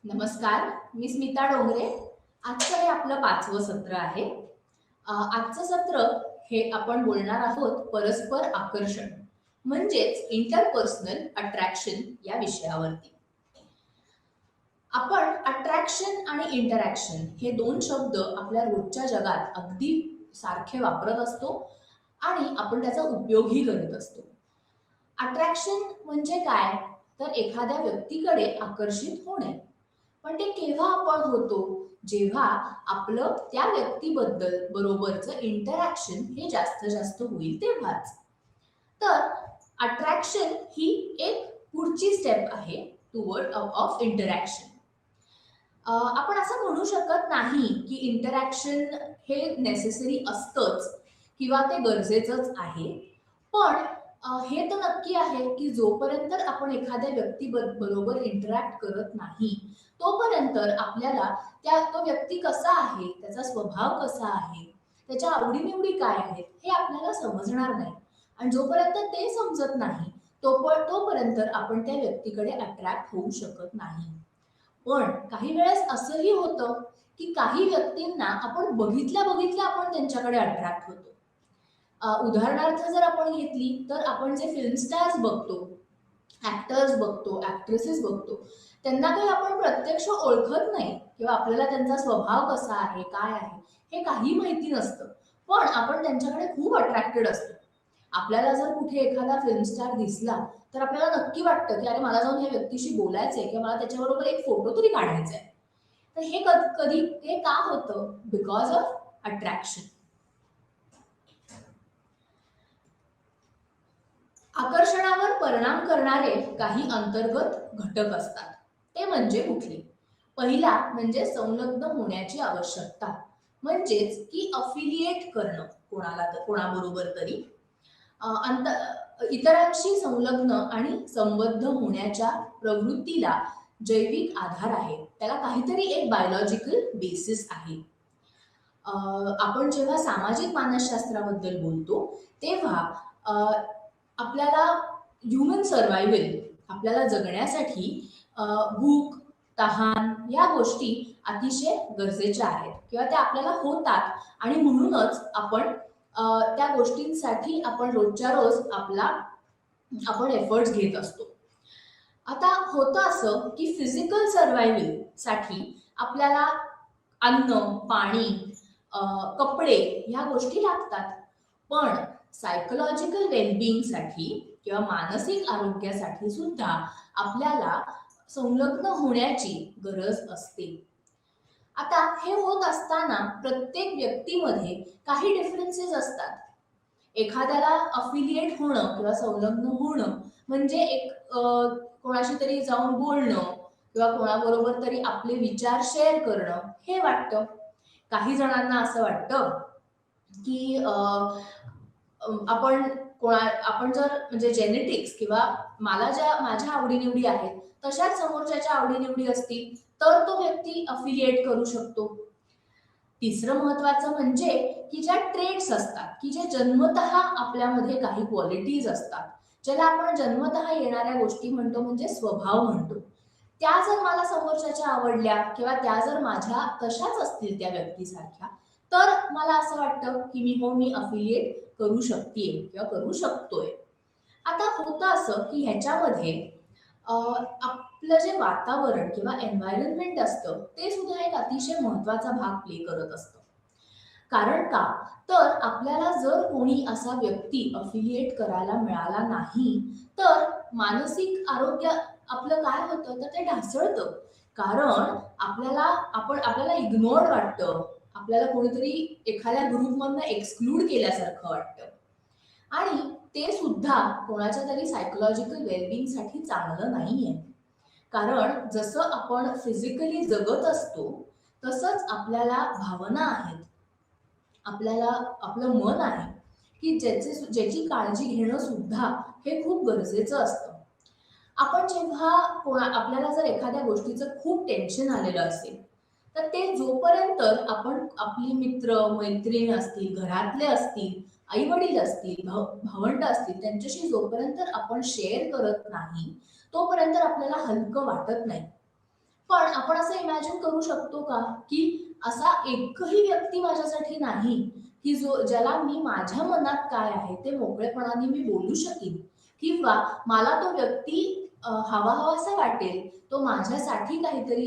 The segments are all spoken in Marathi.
नमस्कार, मी स्मिता डोंगरे. आजचं हे आपलं 5वं सत्र आहे. आजचं सत्र हे आपण बोलणार आहोत परस्पर आकर्षण म्हणजेच इंटरपर्सनल अट्रॅक्शन या विषयावरती. आपण अट्रॅक्शन आणि इंटरॅक्शन हे दोन शब्द आपल्या रोजच्या जगात अगदी सारखे वापरत असतो आणि आपण त्याचा उपयोगही करत असतो. अट्रॅक्शन म्हणजे काय? तर एखाद्या व्यक्तीकडे आकर्षित होणे. पण ते केव्हा आपण होतो? जेव्हा आपलं त्या व्यक्तीबद्दल बरोबरचं इंटरॅक्शन हे जास्त होईल तेव्हाच. तर अट्रॅक्शन ही एक पुढची स्टेप आहे टुवर्ड ऑफ इंटरॅक्शन. आपण असं म्हणू शकत नाही की इंटरॅक्शन हे नेसेसरी असतंच किंवा ते गरजेचंच आहे. पण हे तर नक्की आहे की जोपर्यंत आपण एखाद्या बरोबर इंटरॅक्ट करत नाही, तोपर्यंत आपल्याला तो व्यक्ती कसा आहे, त्याचा स्वभाव कसा आहे, त्याच्या आवडीनिवडी काय आहेत, हे आपल्याला समजणार नाही. आणि जोपर्यंत ते समजत नाही, तोपर्यंत आपण त्या व्यक्तीकडे अट्रॅक्ट होऊ शकत नाही. पण काही वेळेस असंही होतं, की काही व्यक्तींना आपण बघितल्या आपण त्यांच्याकडे अट्रॅक्ट होतो. उदाहरणार्थ जर आपण घेतली तर आपण जे फिल्म स्टार्स बघतो, ॲक्टर्स बघतो, ॲक्ट्रेसेस बघतो, त्यांना काही आपण प्रत्यक्ष ओळखत नाही किंवा आपल्याला त्यांचा स्वभाव कसा आहे, काय आहे, हे काही माहिती नसतं. पण आपण त्यांच्याकडे खूप अट्रॅक्टेड असतो. आपल्याला जर कुठे एखादा फिल्म स्टार दिसला, तर आपल्याला नक्की वाटतं, की अरे मला जाऊन ह्या व्यक्तीशी बोलायचंय किंवा मला त्याच्याबरोबर एक फोटो तरी काढायचा आहे. तर हे कधी हे का होतं? Because of attraction. आकर्षणावर परिणाम करणारे काही अंतर्गत घटक असतात. ते म्हणजे कुठले? पहिला म्हणजे संलग्न होण्याची आवश्यकता, म्हणजेच की अफिलिएट करणं कोणाबरोबर तरी. इतरांशी संलग्न आणि संबद्ध होण्याच्या प्रवृत्तीला जैविक आधार आहे. त्याला काहीतरी एक बायोलॉजिकल बेसिस आहे. आपण जेव्हा सामाजिक मानसशास्त्राबद्दल बोलतो, तेव्हा आपल्याला ह्युमन सर्व्हायव्हल, आपल्याला जगण्यासाठी भूक, तहान या गोष्टी अतिशय गरजेच्या आहेत किंवा त्या आपल्याला होतात आणि म्हणूनच आपण त्या गोष्टींसाठी आपण रोजच्या रोज आपण एफर्ट्स घेत असतो. आता होतं असं की फिजिकल सर्व्हायव्हलसाठी आपल्याला अन्न, पाणी, कपडे ह्या गोष्टी लागतात. पण सायकोलॉजिकल वेलबिंगसाठी किंवा मानसिक आरोग्यासाठी सुद्धा आपल्याला संलग्न होण्याची गरज असते. आता हे होत असताना प्रत्येक व्यक्तीमध्ये काही डिफरन्सेस असतात. एखाद्याला अफिलिएट होणं किंवा संलग्न होणं म्हणजे कोणाशी तरी जाऊन बोलणं किंवा कोणाबरोबर तरी आपले विचार शेअर करणं हे वाटतं. काही जणांना असं वाटतं की आपण जर म्हणजे जेनेटिक्स किंवा माझ्या आवडीनिवडी आहेत तशाच समोरच्याच्या आवडीनिवडी असतील तर तो व्यक्ती अफिलिएट करू शकतो. तिसरं महत्वाचं म्हणजे की ज्या ट्रेड्स असतात की जे जन्मतः आपल्यामध्ये काही क्वालिटीज असतात, ज्याला आपण जन्मतः येणाऱ्या गोष्टी म्हणतो म्हणजे स्वभाव म्हणतो, त्या जर मला समोरच्याच्या आवडल्या किंवा त्या जर माझ्या तशाच असतील त्या व्यक्तीसारख्या, तर मला असं वाटतं की मी अफिलिएट करू शकते किंवा करू शकतोय. आता होतं असं की ह्याच्यामध्ये आपलं जे वातावरण किंवा एन्व्हायरमेंट असतं ते सुद्धा एक अतिशय महत्वाचा भाग प्ले करत असतं. कारण का? तर आपल्याला जर कोणी असा व्यक्ती अफिलिएट करायला मिळाला नाही, तर मानसिक आरोग्य आपलं काय होतं तर ते ढासळतं. कारण आपल्याला इग्नोर्ड वाटतं. आपल्याला कोणीतरी एखाद्या ग्रुपमधनं एक्सक्लूड केल्यासारखं वाटतं. आणि ते सुद्धा कोणाच्या तरी सायकोलॉजिकल वेलबिंगसाठी चांगलं नाहीये. कारण जसं आपण फिजिकली जगत असतो, तसंच आपल्याला भावना आहेत. आपल्याला आपलं मन आहे, की ज्याची काळजी घेणं सुद्धा हे खूप गरजेचं असतं. आपण जेव्हा आपल्याला जर एखाद्या गोष्टीचं खूप टेन्शन आलेलं असेल, तर ते जोपर्यंत आपण आपली मित्र, मैत्रीण असतील, घरातले असतील, आई-वडील असतील, भावंड असतील, त्यांच्याशी जोपर्यंत आपण शेअर करत नाही, तोपर्यंत आपल्याला हलकं वाटत नाही. पण आपण असं इमॅजिन करू शकतो का, की असा एकही व्यक्ती माझ्यासाठी नाही, की ज्याला मी माझ्या मनात काय आहे ते मोकळेपणाने मी बोलू शकीन किंवा मला तो व्यक्ती हवाहवासा वाटेल, तो माझ्यासाठी काहीतरी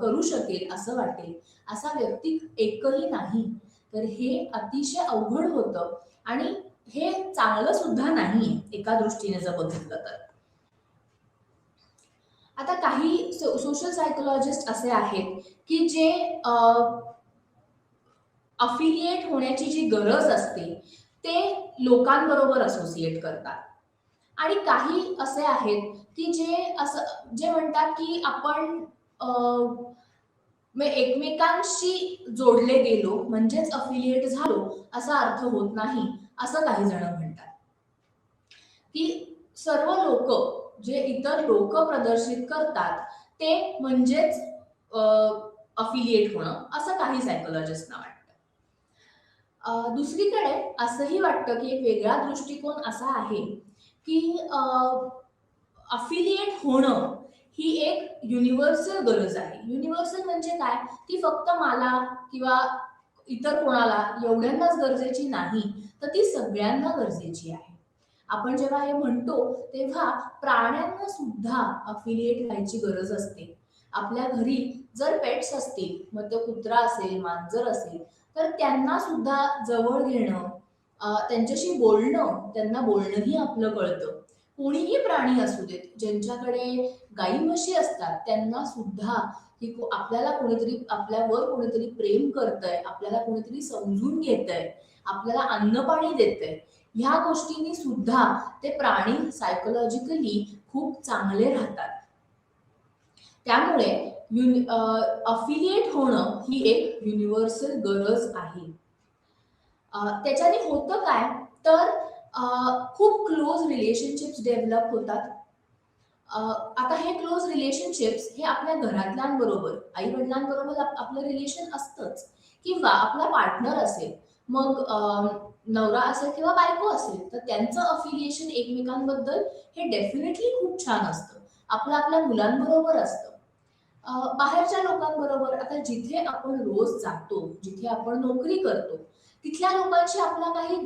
करू शकेल असं वाटेल, असा व्यक्ती एकही नाही. तर हे अतिशय अवघड होतं आणि हे चांगलं सुद्धा नाहीये एका दृष्टीने जर बघितलं तर. आता काही सोशल सायकोलॉजिस्ट असे आहेत, की जे अफिलिएट होण्याची जी गरज असते, ते लोकांबरोबर असोसिएट करतात. आणि काही असे आहेत, की जे म्हणतात, की आपण एकमेकांशी जोडले गेलो म्हणजेच अफिलिएट झालो असा अर्थ होत नाही, असं काही जण म्हणतात. की सर्व लोक जे इतर लोक प्रदर्शित करतात ते म्हणजेच अफिलिएट होणं असं काही सायकोलॉजिस्टना वाटतं. दुसरीकडे असंही वाटतं की एक वेगळा दृष्टिकोन असा आहे की अफिलिएट होणं ही एक युनिव्हर्सल गरज आहे. युनिव्हर्सल म्हणजे काय? ती फक्त मला किंवा इतर कोणाला एवढ्यांनाच गरजेची नाही, तर ती सगळ्यांना गरजेची आहे. आपण जेव्हा हे म्हणतो तेव्हा प्राण्यांना सुद्धा अफिलिएट व्हायची गरज असते. आपल्या घरी जर पेट्स असतील, मग तो कुत्रा असेल, मांजर असेल, तर त्यांना सुद्धा जवळ घेणं, त्यांच्याशी बोलणं, त्यांना बोलणंही आपलं कळतं. कोणीही प्राणी असू देत, ज्यांच्याकडे गाई म्हशी असतात, त्यांना सुद्धा आपल्याला कोणीतरी आपल्यावर कोणीतरी प्रेम करतंय, आपल्याला कोणीतरी समजून घेतंय, आपल्याला अन्न-पाणी देतंय, ह्या गोष्टींनी सुद्धा ते प्राणी सायकॉलॉजिकली खूप चांगले राहतात. त्यामुळे अफिलिएट होणं ही एक युनिव्हर्सल गरज आहे. त्याच्याने होतं काय, तर खूप क्लोज रिलेशनशिप्स डेव्हलप होतात. आता हे क्लोज रिलेशनशिप्स हे आपल्या घरातल्यांबरोबर, आई-वडिलांबरोबर आपलं रिलेशन असतंच किंवा आपला पार्टनर असेल, मग नवरा असेल किंवा बायको असेल, तर त्यांचं अफिलिएशन एकमेकांबद्दल हे डेफिनेटली खूप छान असतं. आपलं आपल्या मुलांबरोबर असतं. बाहेरच्या लोकांबरोबर आता जिथे आपण रोज जातो, जिथे आपण नोकरी करतो, तिथल्या लोकांशी आपला काही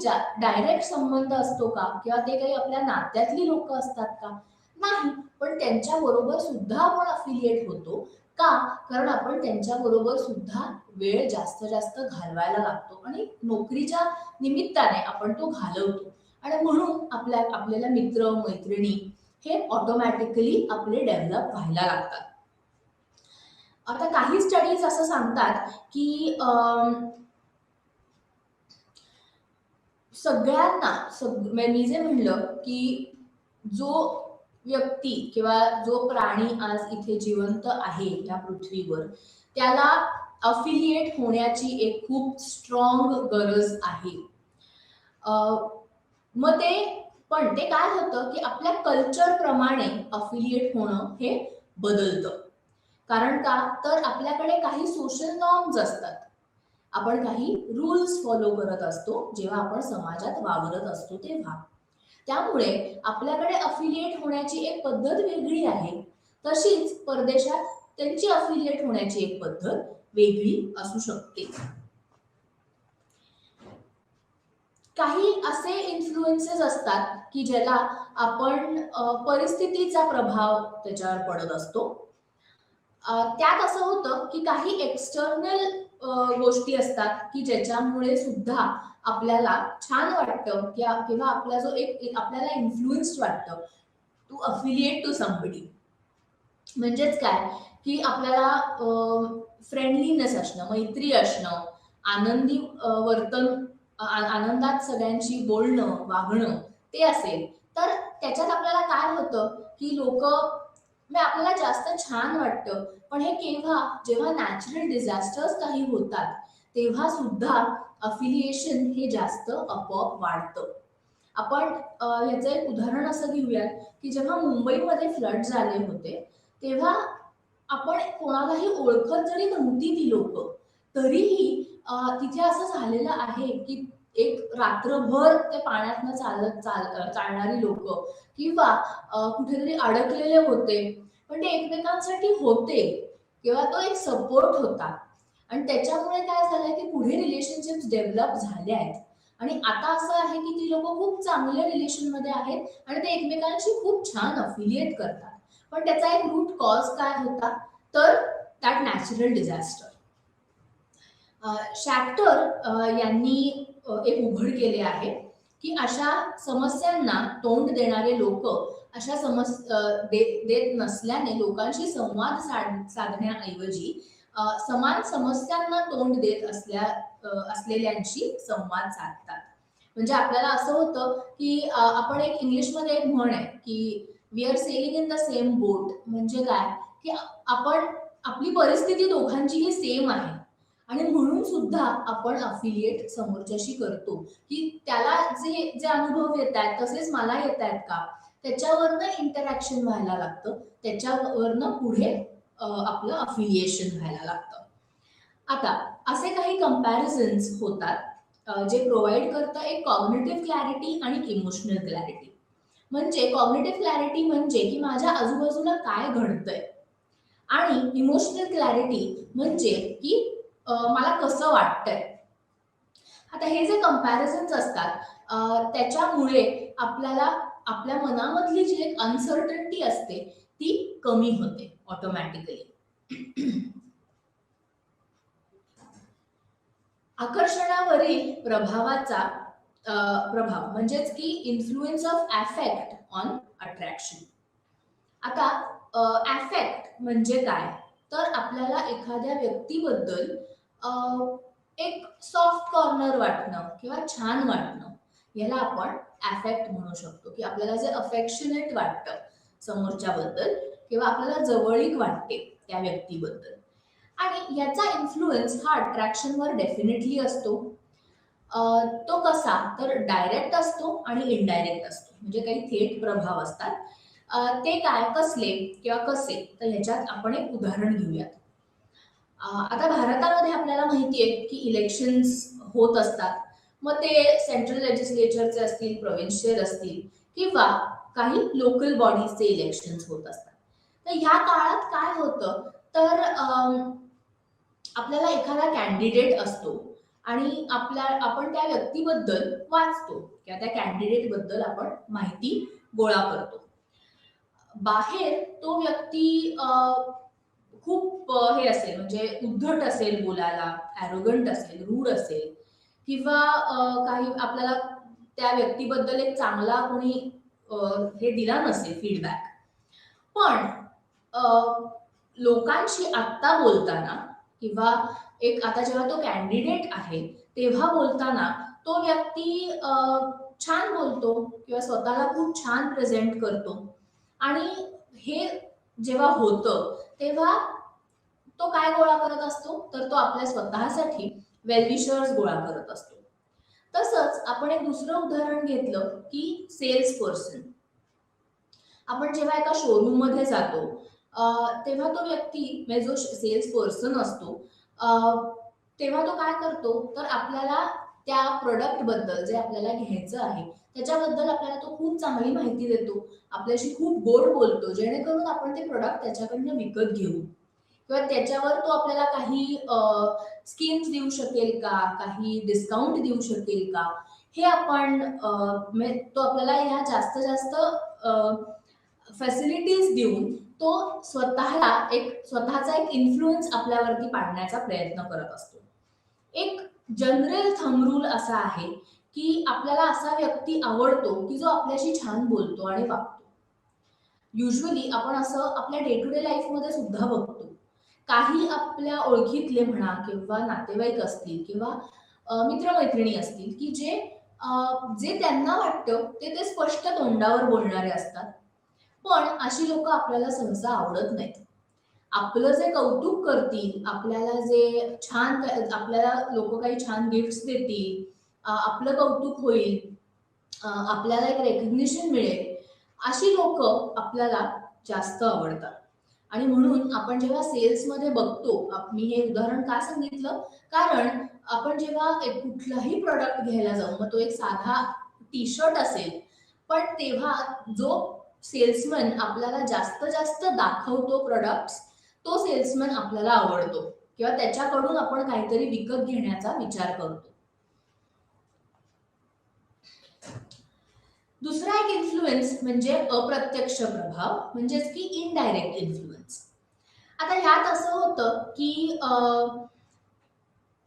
डायरेक्ट संबंध असतो का? किंवा ते काही आपल्या नात्यातली लोकं असतात का? नाही. पण त्यांच्याबरोबर सुद्धा आपण अफिलिएट होतो. का? कारण आपण त्यांच्याबरोबर सुद्धा वेळ जास्त जास्त घालवायला लागतो आणि नोकरीच्या निमित्ताने आपण तो घालवतो आणि म्हणून आपल्याला मित्र, मैत्रिणी हे ऑटोमॅटिकली आपले डेव्हलप व्हायला लागतात. आता काही स्टडीज असं सांगतात, की सगळ्यांना मी जे म्हणलं, की जो व्यक्ती किंवा जो प्राणी आज इथे जिवंत आहे या पृथ्वीवर, त्याला अफिलिएट होण्याची एक खूप स्ट्रॉंग गरज आहे. मग ते काय होतं, की आपल्या कल्चर प्रमाणे अफिलिएट होणं हे बदलतं. कारण का? तर आपल्याकडे काही सोशल नॉर्म्स असतात. आपण काही रूल्स फॉलो करत असतो, जेव्हा आपण समाजात वावरत असतो तेव्हा. त्यामुळे आपल्याकडे अफिलिएट होण्याची एक पद्धत वेगळी आहे. तशीच परदेशात त्यांची अफिलिएट होण्याची एक पद्धत वेगळी असू शकते. काही असे इन्फ्लुएन्सेस असतात, की ज्याला आपण परिस्थितीचा प्रभाव त्याच्यावर पडत असतो. त्यात असं होतं, की काही एक्सटर्नल गोष्टी असतात, की ज्याच्यामुळे सुद्धा आपल्याला छान वाटतं किंवा आपला जो एक आपल्याला इन्फ्लुएन्स्ड वाटतं टू अफिलिएट टू समबडी. म्हणजेच काय, की आपल्याला फ्रेंडलीनेस असणं, मैत्री असणं, आनंदी वर्तन, आनंदात सगळ्यांशी बोलणं, वागणं ते असेल, तर त्याच्यात आपल्याला काय होतं, की म्हणजे आपल्याला जास्त छान वाटतं. पण हे जेव्हा नॅचरल डिझास्टर्स काही होतात, तेव्हा सुद्धा अफिलिएशन हे जास्त आपोआप वाढतं. आपण ह्याचं एक उदाहरण असं घेऊयात, की जेव्हा मुंबईमध्ये फ्लड झाले होते, तेव्हा आपण कोणालाही ओळखत जरी नव्हती ती लोकं, तरीही तिथे असं झालेलं आहे, की एक रात्रभर ते पाण्यातनं चालणारी लोकं किंवा कुठेतरी अडकलेले होते. पण ते एकमेकांसाठी होते. किंवा तो एक सपोर्ट होता. आणि त्याच्यामुळे काय झालंय की पुढे रिलेशनशिप्स डेव्हलप झाले आहेत आणि आता असं आहे की ती लोक खूप चांगल्या रिलेशन मध्ये आहेत आणि ते एकमेकांशी खूप छान अफिलिएट करतात. पण त्याचा एक रूट कॉज काय होता, तर दॅट नॅचरल डिझास्टर. शॅक्टर यांनी एक उघड केले आहे की अशा समस्यांना तोंड देणारे लोक अशा देत नसल्याने लोकांशी संवाद साधण्याऐवजी समान समस्यांना तोंड देत असलेल्यांशी संवाद साधतात. म्हणजे आपल्याला असं होतं की आपण एक इंग्लिशमध्ये एक म्हण आहे की we are sailing in the same boat. म्हणजे काय की आपण आपली परिस्थिती दोघांचीही सेम आहे आणि म्हणून सुद्धा आपण अफिलिएट समोरच्याशी करतो की त्याला जे जे अनुभव येत आहेत तसेच मला येत आहेत का, त्याच्यावरनं इंटरॅक्शन व्हायला लागतं, त्याच्यावरनं पुढे आपलं अफिलिएशन व्हायला लागतं. आता असे काही कंपॅरिझन्स होतात जे प्रोव्हाइड करतं एक कॉग्निटिव्ह क्लॅरिटी आणि इमोशनल क्लॅरिटी. म्हणजे कॉग्निटिव्ह क्लॅरिटी म्हणजे की माझ्या आजूबाजूला काय घडतंय आणि इमोशनल क्लॅरिटी म्हणजे की मला कसं वाटतंय. आता हे जे कंपॅरिझन्स असतात त्याच्यामुळे आपल्याला आपल्या मनामधली जी एक अनसर्टन्टी असते ती कमी होते ऑटोमॅटिकली. आकर्षणावरील प्रभाव म्हणजेच की influence of affect on attraction. आता अफेक्ट म्हणजे काय, तर आपल्याला एखाद्या व्यक्तीबद्दल एक सॉफ्ट कॉर्नर वाटणं किंवा छान वाटणं, याला आपण अफेक्ट म्हणू शकतो. की आपल्याला जे अफेक्शनेट वाटतं समोरच्याबद्दल किंवा आपल्याला जवळीक वाटते त्या व्यक्तीबद्दल, आणि याचा इन्फ्लुएन्स हा अट्रॅक्शनवर डेफिनेटली असतो. तो कसा, तर डायरेक्ट असतो आणि इनडायरेक्ट असतो. म्हणजे काही थेट प्रभाव असतात. ते काय, कसले किंवा कसे, तर ह्याच्यात आपण एक उदाहरण घेऊयात. आता भारतामध्ये आपल्याला माहिती आहे की इलेक्शन्स होत असतात. मग ते सेंट्रल लेजिस्लेचरचे असतील, प्रोव्हिन्शियल असतील किंवा काही लोकल बॉडीजचे इलेक्शन्स होत असतात. तर ह्या काळात काय होतं, तर आपल्याला एखादा कॅन्डिडेट असतो आणि आपण त्या व्यक्तीबद्दल वाचतो किंवा त्या कॅन्डिडेट बद्दल आपण माहिती गोळा करतो. बाहेर तो व्यक्ती खूप हे असेल, म्हणजे उद्धट असेल बोलायला, ॲरोगंट असेल, रूड असेल किंवा काही आपल्याला त्या व्यक्तीबद्दल एक चांगला कोणी हे दिला नसेल फीडबॅक. पण लोकांशी आत्ता बोलताना किंवा एक आता जेव्हा तो कॅन्डिडेट आहे तेव्हा बोलताना तो व्यक्ती छान बोलतो किंवा स्वतःला खूप छान प्रेझेंट करतो. आणि हे जेव्हा होतं तेव्हा तो काय गोळा करत असतो, तर तो आपल्या स्वतःसाठी वेलविशर्स गोळा करत असतो. तसंच आपण एक दुसरं उदाहरण घेतलं की सेल्स पर्सन. आपण जेव्हा एका शोरूम मध्ये जातो तेव्हा तो व्यक्ती म्हणजे जो सेल्स पर्सन असतो तेव्हा तो काय करतो, तर आपल्याला त्या प्रोडक्ट बद्दल जे आपल्याला घ्यायचं आहे त्याच्याबद्दल आपल्याला तो खूप चांगली माहिती देतो, आपल्याशी खूप गोड बोलतो, जेणेकरून आपण ते प्रोडक्ट त्याच्याकडनं विकत घेऊ किंवा त्याच्यावर तो आपल्याला काही स्कीम्स देऊ शकेल का, काही डिस्काउंट देऊ शकेल का, हे आपण तो आपल्याला ह्या जास्त जास्त फॅसिलिटीज देऊन तो स्वतःचा एक इन्फ्लुएन्स आपल्यावरती पाडण्याचा प्रयत्न करत असतो. एक जनरल थंब रूल असा आहे की आपल्याला असा व्यक्ती आवडतो की जो आपल्याशी छान बोलतो आणि वागतो. युजली आपण असं आपल्या डे टू डे लाईफ मध्ये सुद्धा बघतो. काही आपल्या ओळखीतले म्हणा किंवा नातेवाईक असतील किंवा मित्रमैत्रिणी असतील की जे त्यांना वाटतं ते स्पष्ट तोंडावर बोलणारे असतात. पण अशी लोक आपल्याला सहसा आवडत नाहीत. आपलं जे कौतुक करतील, आपल्याला जे छान आपल्याला लोक काही छान गिफ्ट्स देतील, आपलं कौतुक होईल, आपल्याला एक रेकग्निशन मिळेल, अशी लोक आपल्याला जास्त आवडतात. आणि म्हणून आपण जेव्हा सेल्समध्ये बघतो, मी हे उदाहरण का सांगितलं, कारण आपण जेव्हा एक कुठलाही प्रॉडक्ट घ्यायला जाऊ, मग तो एक साधा टी शर्ट असेल, पण तेव्हा जो सेल्समन आपल्याला जास्त जास्त दाखवतो प्रोडक्ट्स, तो सेल्समॅन आपल्याला आवडतो किंवा त्याच्याकडून आपण काहीतरी विकत घेण्याचा विचार करतो. दुसरा एक इन्फ्लुएन्स म्हणजे अप्रत्यक्ष प्रभाव, म्हणजेच की इनडायरेक्ट इन्फ्लुएन्स. आता ह्यात असं होतं की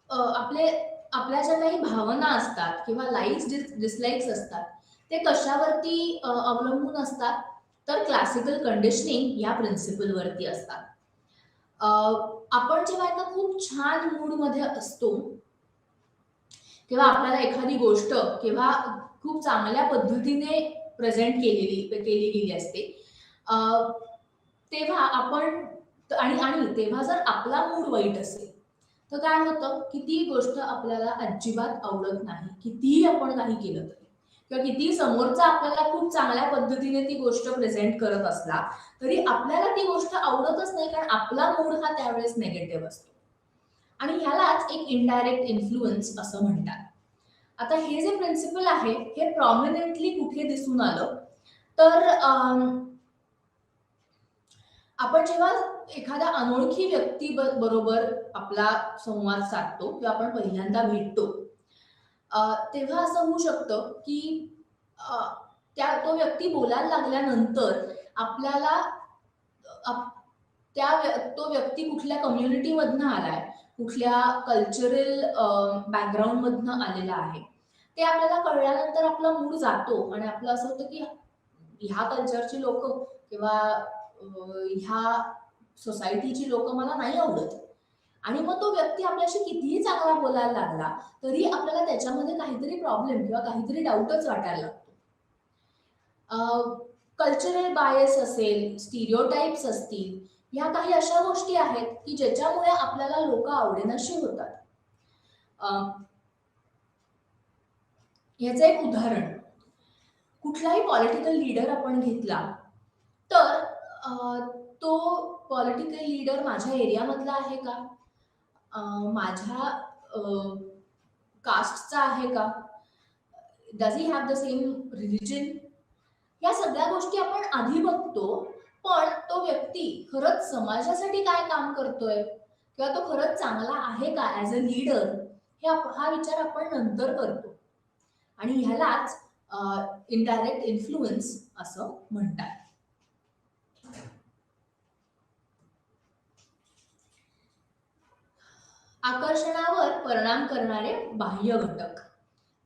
आपले आपल्या ज्या काही भावना असतात किंवा लाईक्स डिसलाईक्स असतात ते कशावरती अवलंबून असतात, तर क्लासिकल कंडिशनिंग या प्रिन्सिपलवरती असतात. आपण जेव्हा एका खूप छान मूडमध्ये असतो तेव्हा आपल्याला एखादी गोष्ट किंवा खूप चांगल्या पद्धतीने प्रेझेंट केली गेली असते. तेव्हा आपण आणि आणि तेव्हा जर आपला मूड वाईट असेल तर काय होतं की ती गोष्ट आपल्याला अजिबात आवडत नाही, कितीही आपण काही केलं तरी, किंवा किती समोरचा आपल्याला खूप चांगल्या पद्धतीने ती गोष्ट प्रेझेंट करत असला तरी आपल्याला ती गोष्ट आवडतच नाही, कारण आपला मूड हा त्यावेळेस नेगेटिव्ह असतो. आणि ह्यालाच एक इनडायरेक्ट इन्फ्लुएन्स असं म्हणतात. आता हे जे प्रिन्सिपल आहे हे प्रॉमिनंटली कुठे दिसून आलं, तर आपण जेव्हा एखाद्या अनोळखी व्यक्ती बरोबर आपला संवाद साधतो किंवा आपण पहिल्यांदा भेटतो, तेव्हा असं होऊ शकतं की अ, तो व्यक्ती बोलायला लागल्यानंतर आपल्याला तो व्यक्ती कुठल्या कम्युनिटी मधनं आलाय, कुठल्या कल्चरल बॅकग्राऊंड मधनं आलेला आहे, ते आपल्याला कळल्यानंतर आपला मूड जातो आणि आपलं असं होतं की ह्या कल्चरची लोक किंवा ह्या सोसायटीची लोक मला नाही आवडत. आणि मग तो व्यक्ती आपल्याशी कितीही चांगला बोलायला लागला तरी आपल्याला त्याच्यामध्ये काहीतरी प्रॉब्लेम किंवा काहीतरी डाऊटच वाटायला लागतो. कल्चरल बायस असेल, स्टिरिओटाइप्स असतील, ह्या काही अशा गोष्टी आहेत की ज्याच्यामुळे आपल्याला लोक आवडेनाशी होतात. याचं एक उदाहरण, कुठलाही पॉलिटिकल लीडर आपण घेतला तर तो पॉलिटिकल लीडर माझ्या एरियामधला आहे का, माझ्या कास्टचा आहे का, does he have the same religion, या सगळ्या गोष्टी आपण आधी बघतो. पण तो व्यक्ती खरंच समाजासाठी काय काम करतोय किंवा तो खरंच चांगला आहे का ऍज अ लीडर, हा विचार आपण नंतर करतो. आणि ह्यालाच इनडायरेक्ट इन्फ्लुएन्स असं म्हणतात. आकर्षणावर परिणाम करणारे बाह्य घटक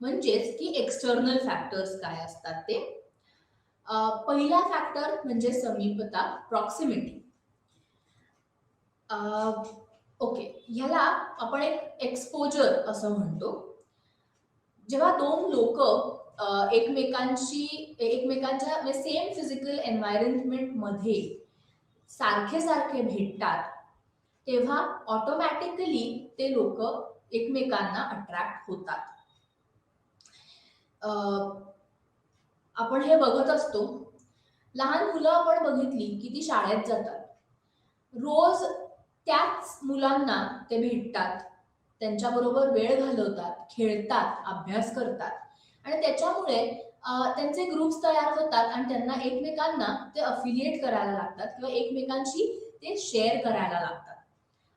म्हणजेच की एक्सटर्नल फॅक्टर्स काय असतात ते. पहिला फॅक्टर म्हणजे समीपता, प्रॉक्सिमिटी. ओके, ह्याला आपण एक एक्सपोजर असं म्हणतो. जेव्हा दोन लोक एकमेकांच्या सेम फिजिकल एन्व्हायरमेंट मध्ये सारखे सारखे भेटतात तेव्हा ऑटोमॅटिकली ते लोक एकमेकांना अट्रॅक्ट होतात. आपण हे बघत असतो, लहान मुलं आपण बघितली की ती शाळेत जातात, रोज त्याच मुलांना ते भेटतात, त्यांच्याबरोबर वेळ घालवतात, खेळतात, अभ्यास करतात आणि त्याच्यामुळे त्यांचे ग्रुप्स तयार होतात आणि त्यांना एकमेकांना ते अफिलिएट करायला लागतात किंवा एकमेकांशी ते शेअर करायला लागतात.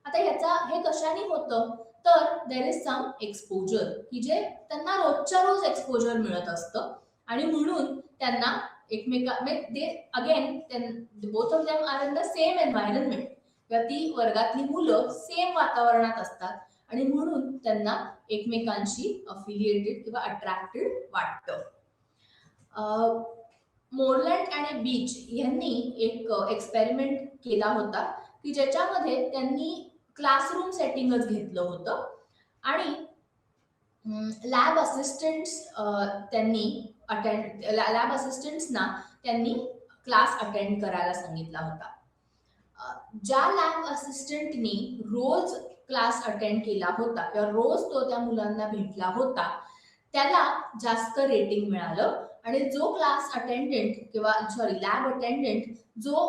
आता हे कशाने होतं, तर देर इज सम एक्सपोजर की जे त्यांना रोजच्या रोज एक्सपोजर मिळत असतं आणि म्हणून त्यांना both of them are in the same environment किंवा ती वर्गातली मुलं सेम वातावरणात असतात आणि म्हणून त्यांना एकमेकांशी अफिलिएटेड किंवा अट्रॅक्टेड वाटतं. मोरलँड आणि बीच यांनी एक एक्सपेरिमेंट केला होता की ज्याच्यामध्ये त्यांनी क्लासरूम सेटिंगच घेतलं होतं आणि लॅब असिस्टंट्सना त्यांनी क्लास अटेंड करायला सांगितला होता. ज्या लॅब असिस्टंटनी रोज क्लास अटेंड केला होता किंवा रोज तो त्या मुलांना भेटला होता त्याला जास्त रेटिंग मिळालं आणि जो क्लास अटेंडंट किंवा लॅब अटेंडंट जो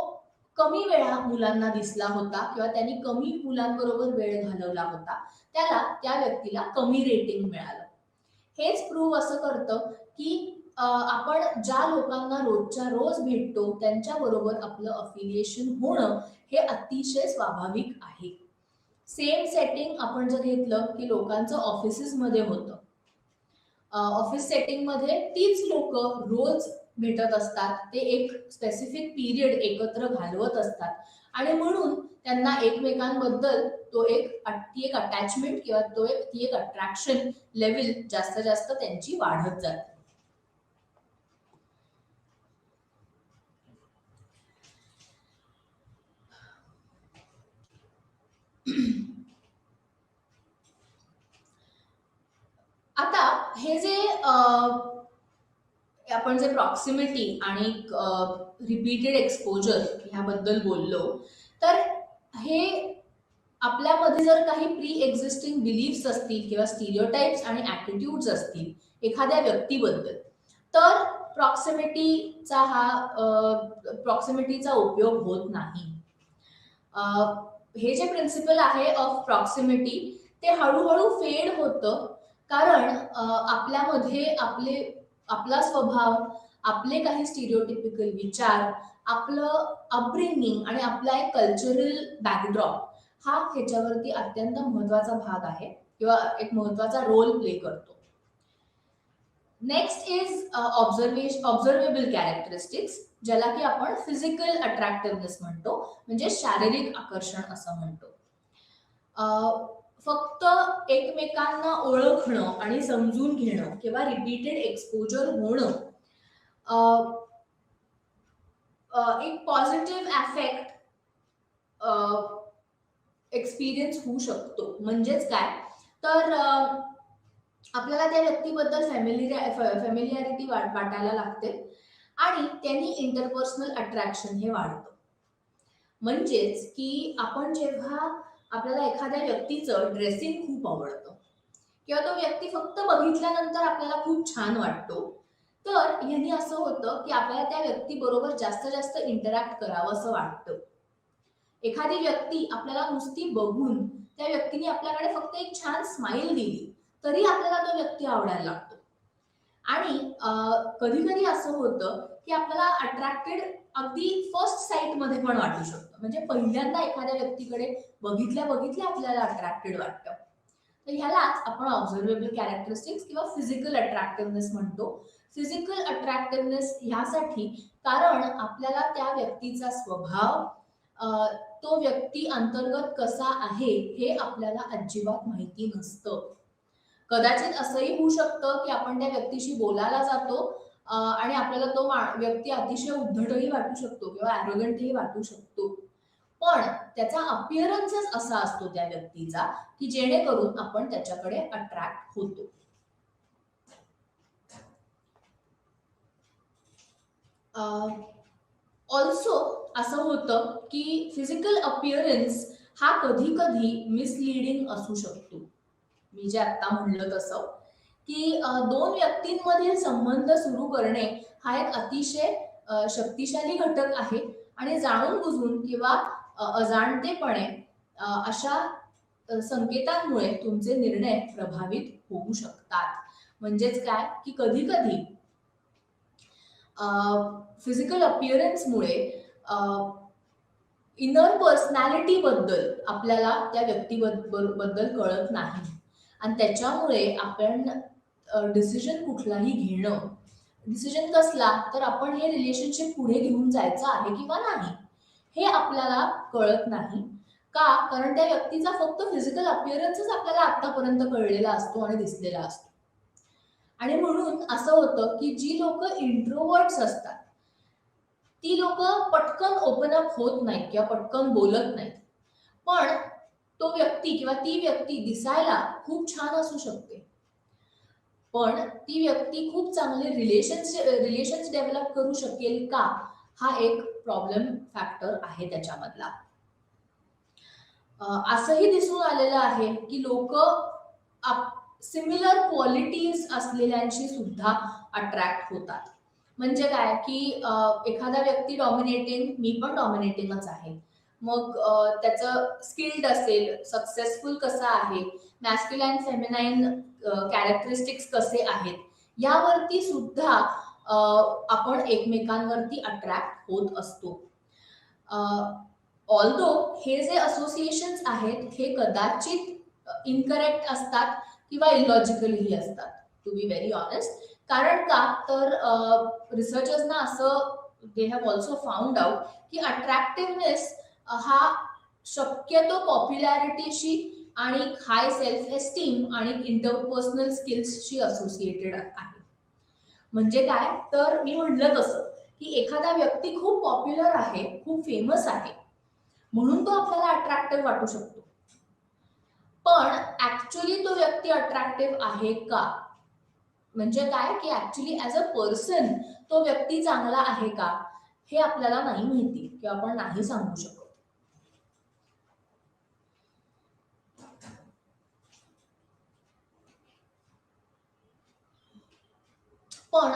कमी वेळा मुलांना दिसला होता किंवा त्यांनी कमी मुलांबरोबर वेळ घालवला होता त्याला त्या व्यक्तीला कमी रेटिंग मिळालं. हेच प्रूव्ह असं करतं की आपण ज्या लोकांना रोजच्या रोज भेटतो त्यांच्याबरोबर आपलं अफिलिएशन होणं हे अतिशय स्वाभाविक आहे. सेम सेटिंग आपण जर घेतलं की लोकांचं ऑफिसेसमध्ये होतं. ऑफिस सेटिंगमध्ये तीच लोक रोज भेटत असतात, ते एक स्पेसिफिक पिरियड एकत्र घालवत असतात आणि म्हणून त्यांना एकमेकांबद्दल ती एक अटॅचमेंट किंवा ती एक अट्रॅक्शन लेवल जास्त जास्त त्यांची वाढत जाते. आता हे जे आपण जे प्रॉक्सिमिटी आणि रिपीटेड एक्सपोजर ह्याबद्दल बोललो, तर हे आपल्यामध्ये जर काही प्री एक्झिस्टिंग बिलीफ्स असतील किंवा स्टिरियोटाइप्स आणि ऍटिट्यूड्स असतील एखाद्या व्यक्तीबद्दल, तर प्रॉक्सिमिटीचा उपयोग होत नाही. हे जे प्रिन्सिपल आहे ऑफ प्रॉक्सिमिटी ते हळूहळू फेड होतं, कारण आपल्यामध्ये आपला स्वभाव, आपले काही स्टिरियोटिपिकल विचार, आपलं अपब्रिंगिंग आणि आपला एक कल्चरल बॅकड्रॉप हा ह्याच्यावरती अत्यंत महत्वाचा भाग आहे किंवा एक महत्वाचा रोल प्ले करतो. नेक्स्ट इज ऑब्झर्वेबल कॅरेक्टरिस्टिक्स, ज्याला की आपण फिजिकल अट्रॅक्टिव्हनेस म्हणतो, म्हणजे शारीरिक आकर्षण असं म्हणतो. फक्त एकमेकांना ओळखणं आणि समजून घेणं किंवा रिपीटेड एक्सपोजर होणं एक पॉझिटिव्ह अफेक्ट एक्सपिरियन्स होऊ शकतो. म्हणजेच काय, तर आपल्याला त्या व्यक्तीबद्दल फॅमिलियारिटी वाटायला लागते आणि त्यांनी इंटरपर्सनल अट्रॅक्शन हे वाढतं. म्हणजेच की आपण जेव्हा आपल्याला एखाद्या व्यक्तीचं ड्रेसिंग खूप आवडतं किंवा तो व्यक्ती फक्त बघितल्यानंतर आपल्याला खूप छान वाटतो, तर ह्यानी असं होतं की आपल्याला त्या व्यक्तीबरोबर जास्त जास्त इंटरॅक्ट करावं असं वाटतं. एखादी व्यक्ती आपल्याला नुसती बघून त्या व्यक्तीने आपल्याकडे फक्त एक छान स्माइल दिली तरी आपल्याला तो व्यक्ती आवडायला लागतो. आणि कधी कधी असं होतं की आपल्याला अट्रॅक्टेड अगदी फर्स्ट साईट मध्ये पण वाटू शकतं, म्हणजे पहिल्यांदा एखाद्या व्यक्तीकडे बघितल्या बघितल्या आपल्याला अट्रॅक्टेड वाटतं. तर ह्यालाच आपण ऑब्झर्वेबल कॅरेक्टरिस्टिक्स किंवा फिजिकल अट्रॅक्टिव्हनेस म्हणतो. फिजिकल अट्रॅक्टिव्हनेस ह्यासाठी कारण आपल्याला त्या व्यक्तीचा स्वभाव, तो व्यक्ती अंतर्गत कसा आहे हे आपल्याला अजिबात माहिती नसतं. कदाचित असंही होऊ शकतं की आपण त्या व्यक्तीशी बोलायला जातो आणि आपल्याला तो व्यक्ती अतिशय उद्धटही वाटू शकतो किंवा ॲरोगंटही वाटू शकतो, पण त्याचा अपिअरन्सच असा असतो त्या व्यक्तीचा की जेणेकरून आपण त्याच्याकडे अट्रॅक्ट होतो. ऑल्सो असं होतं की फिजिकल अपिअरन्स हा कधी कधी मिसलिडिंग असू शकतो. मी जे आता म्हणलं तसं की दोन व्यक्तींमधील संबंध सुरू करणे हा एक अतिशय शक्तिशाली घटक आहे आणि जाणून बुजून किंवा अजाणतेपणे अशा संकेतांमुळे तुमचे निर्णय प्रभावित होऊ शकतात. म्हणजेच काय की कधी कधी फिजिकल अपिअरन्समुळे इनर पर्सनॅलिटी बद्दल आपल्याला त्या व्यक्तीबद्दल कळत नाही आणि त्याच्यामुळे आपण डिसिजन कुठलाही घेणं, डिसिजन कसला तर आपण हे रिलेशनशिप पुढे घेऊन जायचं आहे किंवा नाही हे आपल्याला कळत नाही. का? कारण त्या व्यक्तीचा फक्त फिजिकल अपिअरन्सच आपल्याला आतापर्यंत कळलेला असतो आणि दिसलेला असतो. आणि म्हणून असं होतं की जी लोक इंट्रोवर्ट्स असतात ती लोक पटकन ओपन अप होत नाहीत किंवा पटकन बोलत नाहीत, पण तो व्यक्ती किंवा ती व्यक्ती दिसायला खूप छान असू शकते, पण ती व्यक्ती खूप चांगले रिलेशन्स डेव्हलप करू शकेल का, हा एक प्रॉब्लेम फॅक्टर आहे त्याच्यामधला. असंही दिसून आलेलं आहे की लोक सिमिलर क्वालिटीज असलेल्यांशी सुद्धा अट्रॅक्ट होतात. म्हणजे काय की एखादा व्यक्ती डॉमिनेटिंग, मी पण डॉमिनेटिंगच आहे, मग त्याचं स्किल्ड असेल, सक्सेसफुल कसा आहे, मॅस्क्युलाईन फेमिनाईन कॅरेक्टरिस्टिक्स कसे आहेत, यावरती सुद्धा आपण एकमेकांवरती अट्रॅक्ट होत असतो. ऑल्दो हे जे असोसिएशन्स आहेत हे कदाचित इनकरेक्ट असतात किंवा इलॉजिकलही असतात, टू बी व्हेरी ऑनेस्ट. कारण का तर रिसर्चर्सना असं they have also found out की अट्रॅक्टिव्हनेस हा शक्यतो पॉप्युलॅरिटीशी आणि हाय सेल्फ एस्टीम आणि इंटरपर्सनल स्किल्सशी असोसिएटेड आहे. म्हणजे काय तर मी म्हटलं तसं की एखादा व्यक्ती खूप पॉप्युलर आहे, खूप फेमस आहे, म्हणून तो आपल्याला अट्रॅक्टिव्ह वाटू शकतो. पण ऍक्च्युली तो व्यक्ती अट्रॅक्टिव्ह आहे का, म्हणजे काय की ऍक्च्युली ऍज अ पर्सन तो व्यक्ती चांगला आहे का, हे आपल्याला नाही माहिती किंवा आपण नाही सांगू शकत. पण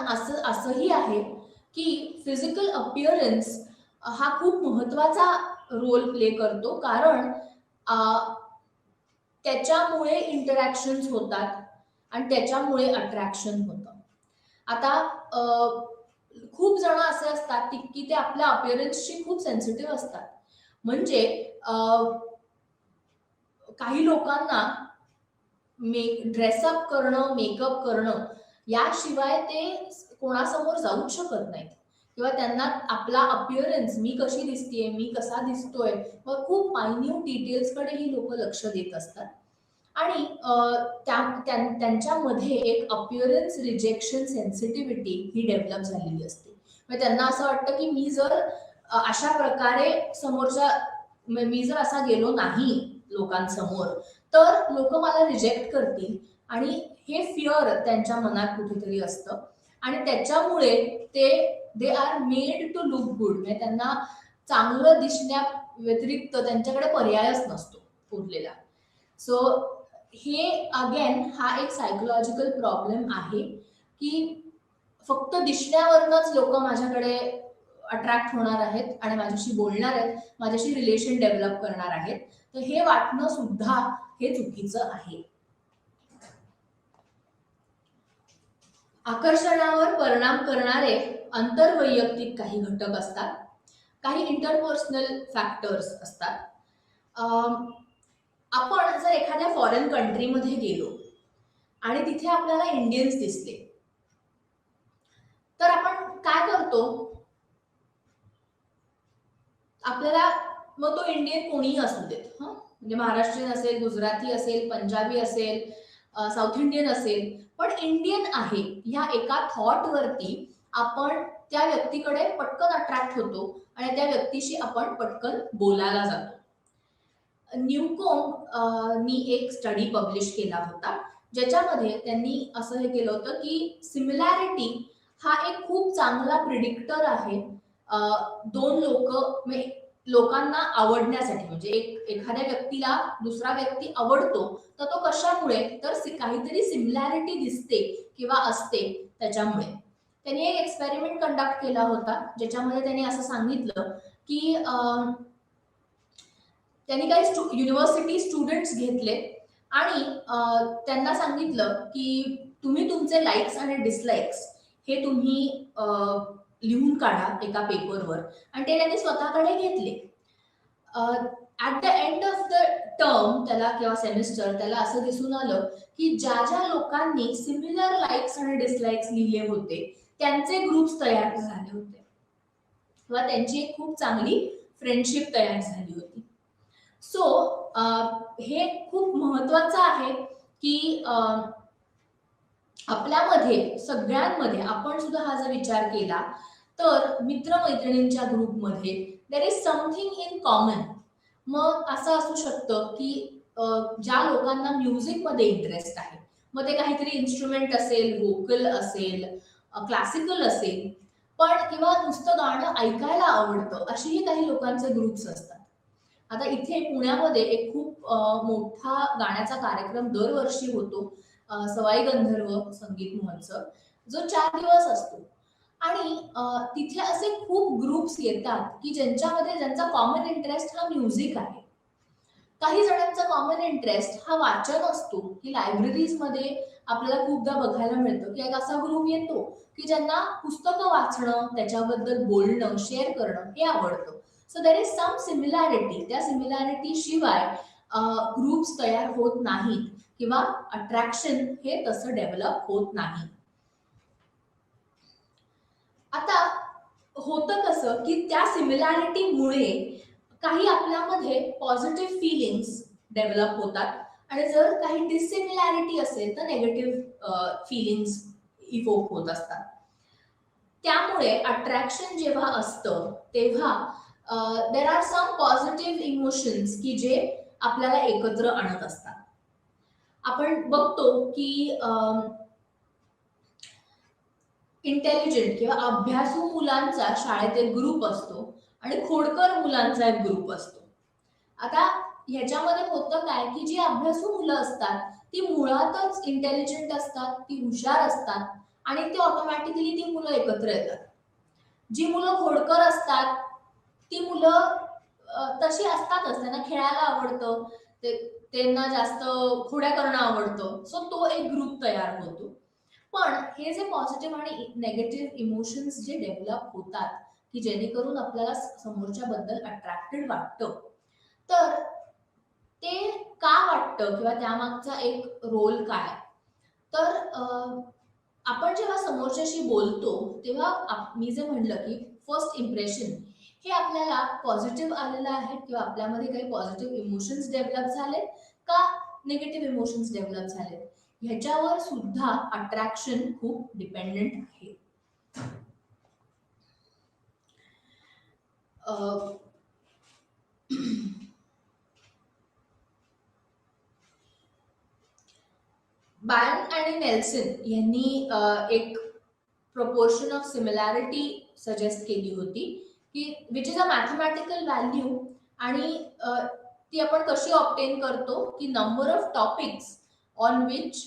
असंही आहे की फिजिकल अपिअरन्स हा खूप महत्वाचा रोल प्ले करतो, कारण त्याच्यामुळे इंटरॅक्शन्स होतात आणि त्याच्यामुळे अट्रॅक्शन होतं. आता खूप जण असे असतात की ते आपल्या अपिअरन्सशी खूप सेन्सिटिव्ह असतात. म्हणजे काही लोकांना ड्रेसअप करणं, मेकअप करणं याशिवाय ते कोणासमोर जाऊच शकत नाहीत, किंवा त्यांना आपला अपिअरन्स, मी कशी दिसतेय, मी कसा दिसतोय, मग खूप मायन्यूट डिटेल्सकडे ही लोक लक्ष देत असतात. आणि त्यांच्यामध्ये एक अपिअरन्स रिजेक्शन सेन्सिटिव्हिटी ही डेव्हलप झालेली असते. म्हणजे त्यांना असं वाटतं की मी जर अशा प्रकारे मी जर असा गेलो नाही लोकांसमोर तर लोक मला रिजेक्ट करतील, आणि हे फिअर त्यांच्या मनात कुठेतरी असतं आणि त्याच्यामुळे they are made to look good. म्हणजे त्यांना चांगलं दिसण्या व्यतिरिक्त त्यांच्याकडे पर्यायच नसतो उरलेला. सो हे अगेन हा एक सायकोलॉजिकल प्रॉब्लेम आहे की फक्त दिसण्यावरनच लोक माझ्याकडे अट्रॅक्ट होणार आहेत आणि माझ्याशी बोलणार आहेत, माझ्याशी रिलेशन डेव्हलप करणार आहेत. तर हे वाटणं सुद्धा हे चुकीचं आहे. आकर्षणावर परिणाम करणारे आंतरवैयक्तिक काही घटक असतात, काही इंटरपर्सनल फॅक्टर्स असतात. आपण जर एखाद्या फॉरेन कंट्रीमध्ये गेलो आणि तिथे आपल्याला इंडियन्स दिसले तर आपण काय करतो, आपल्याला मग तो इंडियन कोणीही असू देत, म्हणजे महाराष्ट्रीयन असेल, गुजराती असेल, पंजाबी असेल, साऊथ इंडियन असेल, पण इंडियन आहे ह्या एका थॉट वरती आपण त्या व्यक्तीकडे पटकन अट्रॅक्ट होतो आणि त्या व्यक्तीशी आपण पटकन बोलायला जातो. न्यूकॉम नी एक स्टडी पब्लिश केला होता ज्याच्यामध्ये त्यांनी असं हे केलं होतं की सिमिलॅरिटी हा एक खूप चांगला प्रिडिक्टर आहे दोन लोकांना आवडण्यासाठी. म्हणजे एखाद्या व्यक्तीला दुसरा व्यक्ती आवडतो तर तो कशामुळे, तर काहीतरी सिमिलॅरिटी दिसते किंवा असते त्याच्यामुळे. त्यांनी एक एक्सपेरिमेंट कंडक्ट केला होता ज्याच्यामध्ये त्यांनी असं सांगितलं की त्यांनी काही युनिव्हर्सिटी स्टुडंट्स घेतले आणि त्यांना सांगितलं की तुम्ही तुमचे लाईक्स आणि डिसलाईक्स हे तुम्ही लिहून काढा एका पेपरवर, आणि ते त्यांनी स्वतःकडे घेतले. At the end of the term त्याला किंवा सेमिस्टर त्याला असं दिसून आलं की ज्या ज्या लोकांनी सिमिलर लाईक्स आणि डिसलाईक्स लिहिले होते त्यांचे ग्रुप्स तयार झाले होते किंवा त्यांची एक खूप चांगली फ्रेंडशिप तयार झाली होती. सो हे खूप महत्वाचं आहे की आपल्यामध्ये सगळ्यांमध्ये आपण सुद्धा हा जर विचार केला तर मित्रमैत्रिणींच्या ग्रुपमध्ये there is something in common. मग असं असू शकतं की ज्या लोकांना म्युझिक मध्ये इंटरेस्ट आहे, मग ते काहीतरी इन्स्ट्रुमेंट असेल, व्होकल असेल, क्लासिकल असेल, पण किंवा नुसतं गाणं ऐकायला आवडतं, अशीही काही लोकांचे ग्रुप्स असतात. आता इथे पुण्यामध्ये एक खूप मोठा गाण्याचा कार्यक्रम दरवर्षी होतो, सवाई गंधर्व संगीत महोत्सव, जो 4 दिवस असतो. आणि तिथे असे खूप ग्रुप्स येतात की ज्यांचा कॉमन इंटरेस्ट हा म्युझिक आहे. काही जणांचा कॉमन इंटरेस्ट हा वाचन असतो, की लायब्ररीज मध्ये आपल्याला खूपदा बघायला मिळतं की एक असा ग्रुप येतो की ज्यांना पुस्तकं वाचणं, त्याच्याबद्दल बोलणं, शेअर करणं हे आवडतं. So there is some similarity. त्या सिमिलॅरिटी शिवाय ग्रुप्स तयार होत नाहीत किंवा अट्रॅक्शन हे तसं डेव्हलप होत नाही. आता होतं कसं की त्या सिमिलॅरिटीमुळे काही आपल्यामध्ये पॉझिटिव्ह फिलिंग्स डेव्हलप होतात आणि जर काही डिसिमिलॅरिटी असेल तर नेगेटिव्ह फिलिंग्स इव्होक होत असतात. त्यामुळे अट्रॅक्शन जेव्हा असतं तेव्हा there are some positive emotions की जे आपल्याला एकत्र आणत असतात. आपण बघतो की इंटेलिजंट किंवा अभ्यासू मुलांचा शाळेत एक ग्रुप असतो आणि खोडकर मुलांचा एक ग्रुप असतो. आता ह्याच्यामध्ये होतं काय की जी अभ्यासू मुलं असतात ती मुळातच इंटेलिजंट असतात, ती हुशार असतात आणि ते ऑटोमॅटिकली ती मुलं एकत्र येतात. जी मुलं खोडकर असतात ती मुलं तशी असतातच, त्यांना खेळायला आवडतं, त्यांना जास्त खोड्या करणं आवडतं, सो तो एक ग्रुप तयार होतो. पण हे जे पॉझिटिव्ह आणि नेगेटिव्ह इमोशन्स जे डेव्हलप होतात की जेणेकरून आपल्याला समोरच्या बद्दल अट्रॅक्टेड वाटतं, तर ते का वाटतं किंवा त्यामागचा एक रोल काय, तर आपण जेव्हा समोरच्याशी बोलतो तेव्हा मी जे म्हणलं की फर्स्ट इम्प्रेशन हे आपल्याला पॉझिटिव्ह आलेलं आहे किंवा आपल्यामध्ये काही पॉझिटिव्ह इमोशन्स डेव्हलप झाले का निगेटिव्ह इमोशन्स डेव्हलप झाले, ह्याच्यावर सुद्धा अट्रॅक्शन खूप डिपेंडेंट आहे. बायन आणि नेल्सन यांनी एक proportion of similarity सजेस्ट केली होती की which is a mathematical value आणि ती आपण कशी ऑब्टेन करतो की number of topics on which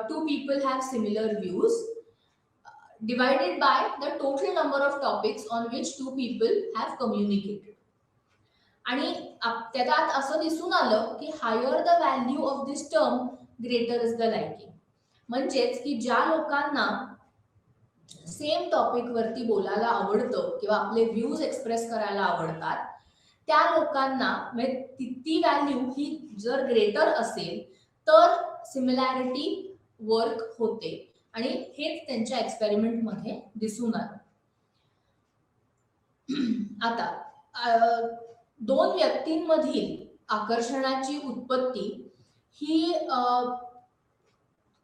two people have similar views divided by the total number of topics on which two people have communicated. आणि त्यात असं दिसून आलं की higher the value of this term greater is the liking. म्हणजेच की ज्या लोकांना सेम टॉपिक वरती बोलायला आवडतं किंवा आपले व्ह्यूज एक्सप्रेस करायला आवडतात त्या लोकांना म्हणजे ती व्हॅल्यू ही जर ग्रेटर असेल तर सिमिलॅरिटी वर्क होते आणि हेच त्यांच्या एक्सपेरिमेंट मध्ये दिसून आलं. आता दोन व्यक्तींमधील आकर्षणाची उत्पत्ती ही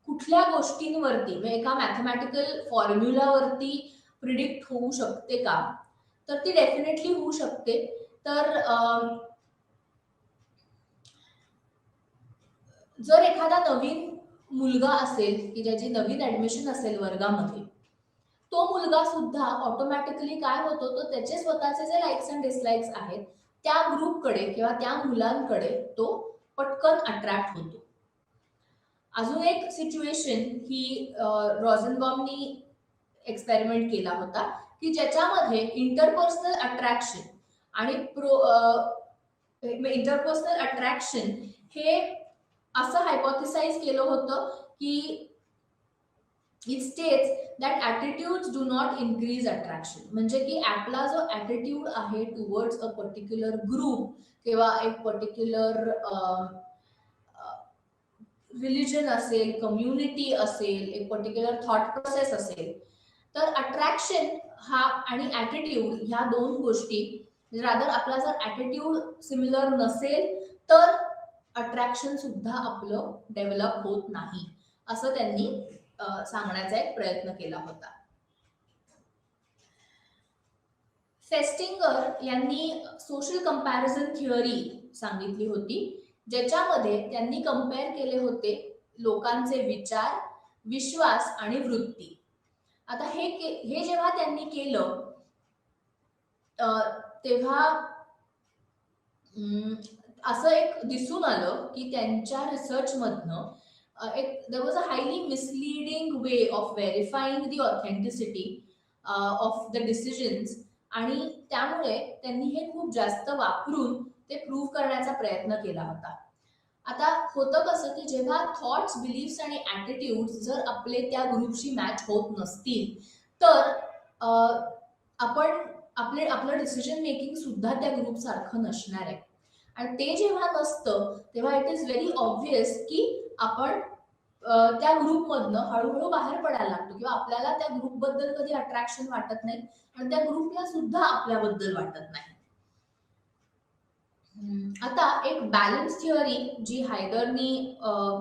कुठल्या गोष्टींवरती म्हणजे एका मॅथमॅटिकल फॉर्म्युलावरती प्रिडिक्ट होऊ शकते का, तर ती डेफिनेटली होऊ शकते. तर जर एखादा नवीन मुलगा असेल की ज्याची नवीन ऍडमिशन असेल वर्गामध्ये, तो मुलगा सुद्धा ऑटोमॅटिकली काय होतो तो त्याचे स्वतःचे जे लाईक्स अँड डिसलाईक्स आहेत त्या ग्रुपकडे किंवा त्या मुलांकडे तो पटकन अट्रॅक्ट होतो. अजून एक सिच्युएशन ही रॉझनबॉमनी एक्सपेरिमेंट केला होता की ज्याच्यामध्ये इंटरपर्सनल अट्रॅक्शन आणि इंटरपर्सनल अट्रॅक्शन हे असं हायपोथेसाइज केलं होतं की it states that attitudes do not increase attraction. म्हणजे की आपला जो ॲटिट्यूड आहे टुवर्ड्स अ पर्टिक्युलर ग्रुप किंवा एक पर्टिक्युलर रिलिजन असेल, कम्युनिटी असेल, एक पर्टिक्युलर थॉट प्रोसेस असेल, तर अट्रॅक्शन हा आणि ॲटिट्यूड ह्या दोन गोष्टी रादर आपला जर ॲटिट्यूड सिमिलर नसेल तर अट्रॅक्शन सुद्धा आपलं डेव्हलप होत नाही असं त्यांनी सांगण्याचा एक प्रयत्न केला होता. फेस्टिंगर यांनी सोशल कंपॅरिझन थिअरी सांगितली होती ज्याच्यामध्ये त्यांनी कंपेअर केले होते लोकांचे विचार, विश्वास आणि वृत्ती. आता हे जेव्हा त्यांनी केलं तेव्हा असं एक दिसून आलं की त्यांच्या रिसर्च मधनं एक there was a highly misleading way of verifying the authenticity of the decisions आणि त्यामुळे त्यांनी हे खूप जास्त वापरून ते प्रूव्ह करण्याचा प्रयत्न केला होता. आता होतं कसं की जेव्हा थॉट्स, बिलीफ्स आणि ॲटिट्यूड जर आपले त्या ग्रुपशी मॅच होत नसतील तर आपण आपलं डिसिजन मेकिंग सुद्धा त्या ग्रुप सारखं नसणार आहे. आणि ते जेव्हा नसतं तेव्हा इट इज व्हेरी ऑब्व्हियस की आपण त्या ग्रुपमधनं हळूहळू बाहेर पडायला लागतो किंवा आपल्याला त्या ग्रुपबद्दल कधी अट्रॅक्शन वाटत नाही आणि त्या ग्रुपला सुद्धा आपल्याबद्दल वाटत नाही. आता एक बॅलन्स थिअरी जी हायडरनी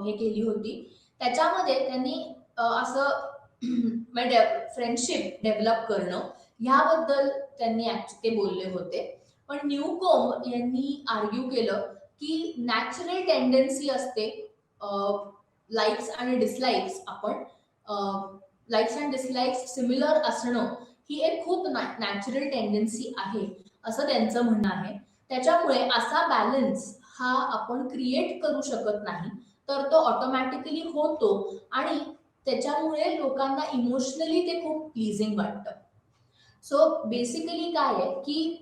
हे केली होती त्याच्यामध्ये त्यांनी असं म्हणजे फ्रेंडशिप डेव्हलप करणं ह्याबद्दल त्यांनी ते बोलले होते. पण न्यूकोम यांनी आर्ग्यू केलं की नॅचरल टेंडन्सी असते लाईक्स आणि डिसलाईक्स आपण लाईक्स अँड डिसलाईक्स सिमिलर असणं ही एक खूप नॅचरल टेंडन्सी आहे असं त्यांचं म्हणणं आहे. त्याच्यामुळे असा बॅलन्स हा आपण क्रिएट करू शकत नाही तर तो ऑटोमॅटिकली होतो आणि त्याच्यामुळे लोकांना इमोशनली ते खूप प्लीजिंग वाटतं. सो बेसिकली काय आहे की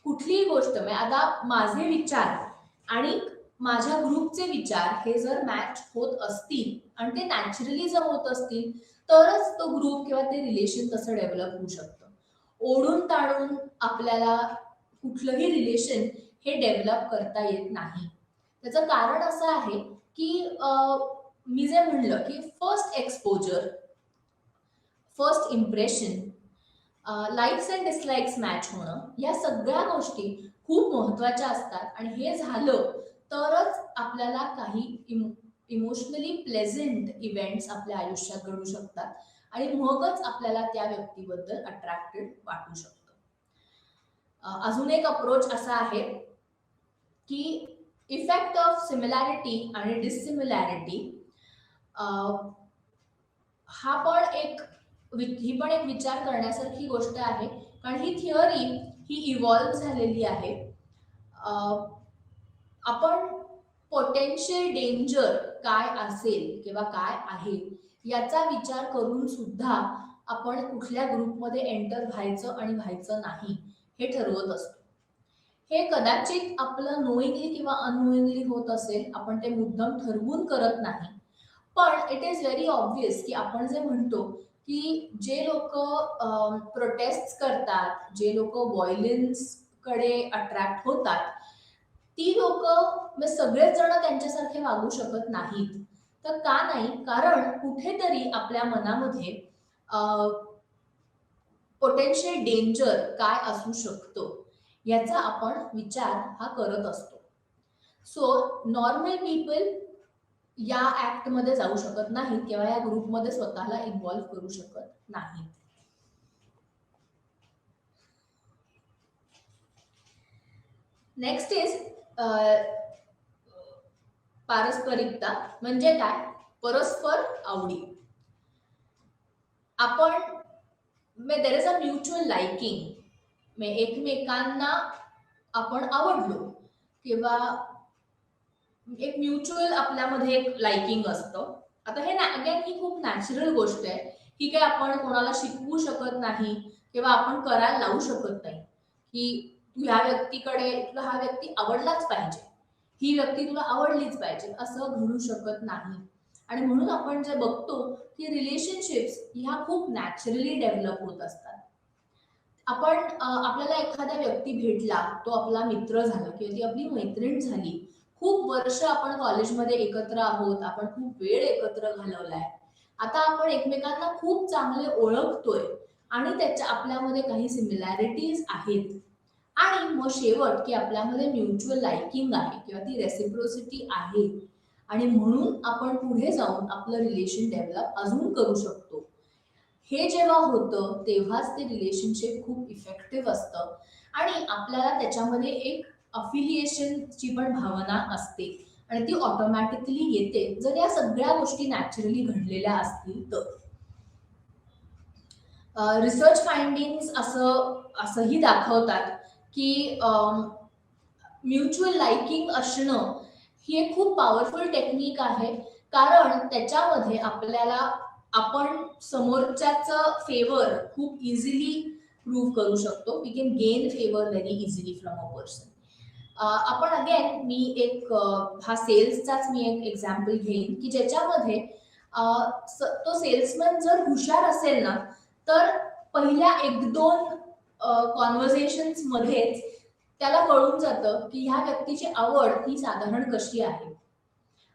कुठलीही गोष्ट म्हणजे आता माझे विचार आणि माझ्या ग्रुपचे विचार हे जर मॅच होत असतील आणि ते नॅचरली जर होत असतील तरच तो ग्रुप किंवा ते रिलेशन तसं डेव्हलप होऊ शकतं. ओढून ताणून आपल्याला कुठलंही रिलेशन हे डेव्हलप करता येत नाही. त्याचं कारण असं आहे की मी जे म्हणलं की first exposure, first impression, likes and dislikes match होणं या सगळ्या गोष्टी खूप महत्वाच्या असतात आणि हे झालं तरच आपल्याला काही इमोशनली प्लेझेंट इव्हेंट्स आपल्या आयुष्यात घडू शकतात आणि मगच आपल्याला त्या व्यक्तीबद्दल अट्रॅक्टेड वाटू शकतं. अजून एक अप्रोच असा आहे की इफेक्ट ऑफ सिमिलॅरिटी आणि डिसिमिलॅरिटी ही पण एक विचार करण्यासारखी गोष्ट आहे कारण ही थिअरी ही इव्हॉल्व झालेली आहे. आपण पोटेन्शियल डेंजर काय असेल किंवा काय आहे याचा विचार करून सुद्धा आपण कुठल्या ग्रुपमध्ये एंटर व्हायचं आणि व्हायचं नाही हे ठरवत असतो. हे कदाचित आपलं नोईंगली किंवा अननोईंगली होत असेल, आपण ते मुद्दाम ठरवून करत नाही. पण इट इज व्हेरी ऑब्व्हियस की आपण जे म्हणतो की जे लोक प्रोटेस्ट करतात, जे लोक व्हायलन्स कडे अट्रॅक्ट होतात, ती लोक सगळेच जण त्यांच्यासारखे वागू शकत नाहीत. तर का नाही? कारण कुठेतरी आपल्या मनामध्ये पोटेन्शियल डेंजर काय असू शकतो याचा आपण विचार हा करत असतो. सो नॉर्मल पीपल या ऍक्ट मध्ये जाऊ शकत नाहीत किंवा या ग्रुपमध्ये स्वतःला इन्व्हॉल्व करू शकत नाहीत. नेक्स्ट इज पारस्परिकता. म्हणजे काय? परस्पर आवडी. आपण there is a mutual liking, एकमेकांना आपण आवडलो किंवा एक म्युच्युअल आपल्यामध्ये एक लाइकिंग असतं. आता हे अगेन ही खूप नॅचरल गोष्ट आहे, ही काही आपण कोणाला शिकवू शकत नाही किंवा आपण करायला लावू शकत नाही की तू ह्या व्यक्तीकडे, तुला हा व्यक्ती आवडलाच पाहिजे, ही व्यक्ती तुला आवडलीच पाहिजे, असं घडू शकत नाही. आणि म्हणून आपण जे बघतो की रिलेशनशिप्स ह्या खूप नॅचरली डेव्हलप होत असतात. आपण आपल्याला एखादा व्यक्ती भेटला, तो आपला मित्र झाला किंवा ती आपली मैत्रीण झाली, खूप वर्ष आपण कॉलेजमध्ये एकत्र आहोत, आपण खूप वेळ एकत्र घालवलाय, आता आपण एकमेकांना खूप चांगले ओळखतोय आणि त्याच्या आपल्यामध्ये काही सिमिलॅरिटीज आहेत आणि मग शेवट की आपल्यामध्ये म्युच्युअल लाइकिंग आहे किंवा ती रेसिप्रोसिटी आहे आणि म्हणून आपण पुढे जाऊन आपलं रिलेशन डेव्हलप अजून करू शकतो. हे जेव्हा होतं तेव्हाच ते रिलेशनशिप खूप इफेक्टिव्ह असतं आणि आपल्याला त्याच्यामध्ये एक अफिलिएशनची पण भावना असते आणि ती ऑटोमॅटिकली येते जर या सगळ्या गोष्टी नॅचरली घडलेल्या असतील तर. रिसर्च फाइंडिंग्स असंही दाखवतात की म्युच्युअल लाइकिंग असणं ही एक खूप पॉवरफुल टेक्निक आहे कारण त्याच्यामध्ये आपल्याला आपण समोरच्याचं फेवर खूप इझिली प्रूव्ह करू शकतो. We can gain favour very easily from a person. आपण अगेन हा सेल्सचाच मी एक एक्झाम्पल घेईन की ज्याच्यामध्ये तो सेल्समन जर हुशार असेल ना तर पहिल्या 1-2 कॉन्व्हर्सेशन्स मध्येच त्याला कळून जातं की ह्या व्यक्तीची आवड ही साधारण कशी आहे.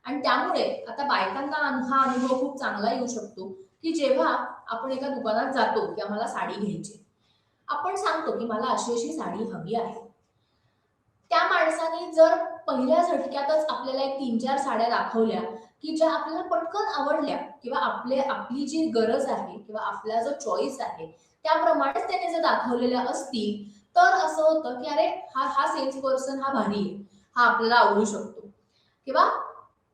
आणि त्यामुळे आता बायकांना हा अनुभव खूप चांगला येऊ शकतो की जेव्हा आपण एका दुकानात जातो की आम्हाला साडी घ्यायची, आपण सांगतो की मला अशी अशी साडी हवी आहे. त्या माणसाने जर पहिल्या झटक्यातच आपल्याला एक 3-4 साड्या दाखवल्या की ज्या आपल्याला पटकन आवडल्या किंवा आपली जी गरज आहे किंवा आपला जो चॉईस आहे त्याप्रमाणेच त्याने जर दाखवलेल्या असतील, तर असं होतं की अरे हा हा सेल्स पर्सन हा भारी आहे, हा आपल्याला आवडू शकतो किंवा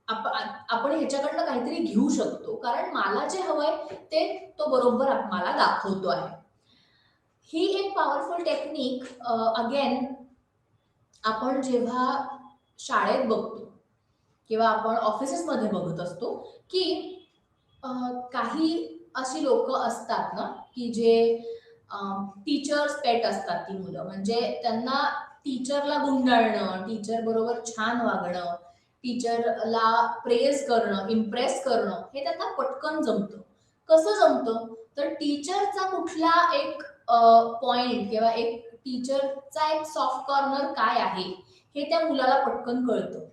आपण ह्याच्याकडनं काहीतरी घेऊ शकतो कारण मला जे हवंय ते तो बरोबर मला दाखवतो आहे. ही एक पॉवरफुल टेक्निक अगेन आपण जेव्हा शाळेत बघतो किंवा आपण ऑफिसेसमध्ये बघत असतो की काही अशी लोक असतात ना की जे टीचर्स पेट असतात. ती मुलं म्हणजे त्यांना टीचरला गुंडाळणं, टीचर बरोबर छान वागणं, टीचरला प्रेज करणं, इम्प्रेस करणं हे त्यांना पटकन जमतं. कसं जमतं? तर टीचरचा कुठला एक पॉइंट किंवा एक टीचरचा एक सॉफ्ट कॉर्नर काय आहे हे त्या मुलाला पटकन कळतं.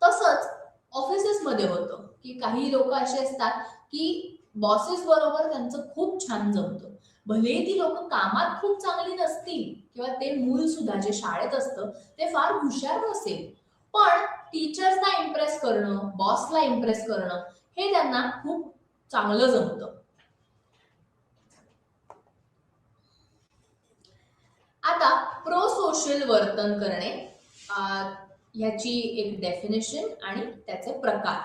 तसंच ऑफिसेसमध्ये होतं की काही लोक असे असतात की बॉसेस बरोबर त्यांचं खूप छान जमतं. भलेही ती लोक कामात खूप चांगली नसतील किंवा ते मूल सुद्धा जे शाळेत असतं ते फार हुशार नसेल, पण टीचर्सला इम्प्रेस करणं, बॉसला इम्प्रेस करणं हे त्यांना खूप चांगलं जमतं. आता प्रो सोशल वर्तन करणे याची एक डेफिनेशन आणि त्याचे प्रकार.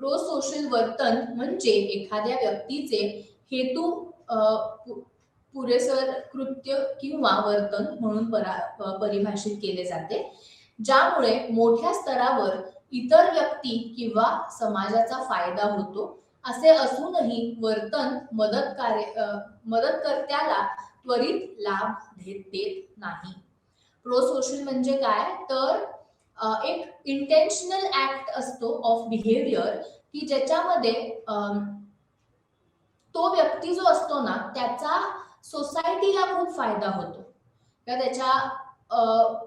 प्रो सोशल वर्तन म्हणजे एखाद्या व्यक्तीचे हेतू पुरेसर कृत्य किंवा वर्तन म्हणून परिभाषित केले जाते, ज्यामुळे मोठ्या स्तरावर इतर व्यक्ती किंवा समाजाचा फायदा होतो. असे असूनही वर्तन मदतकर्त्याला त्वरित लाभ देत नाही. प्रो सोशल म्हणजे काय? तर एक इंटेन्शनल ऍक्ट असतो ऑफ बिहेवियर की ज्याच्यामध्ये तो व्यक्ती जो असतो ना त्याचा सोसायटीला खूप फायदा होतो किंवा त्याच्या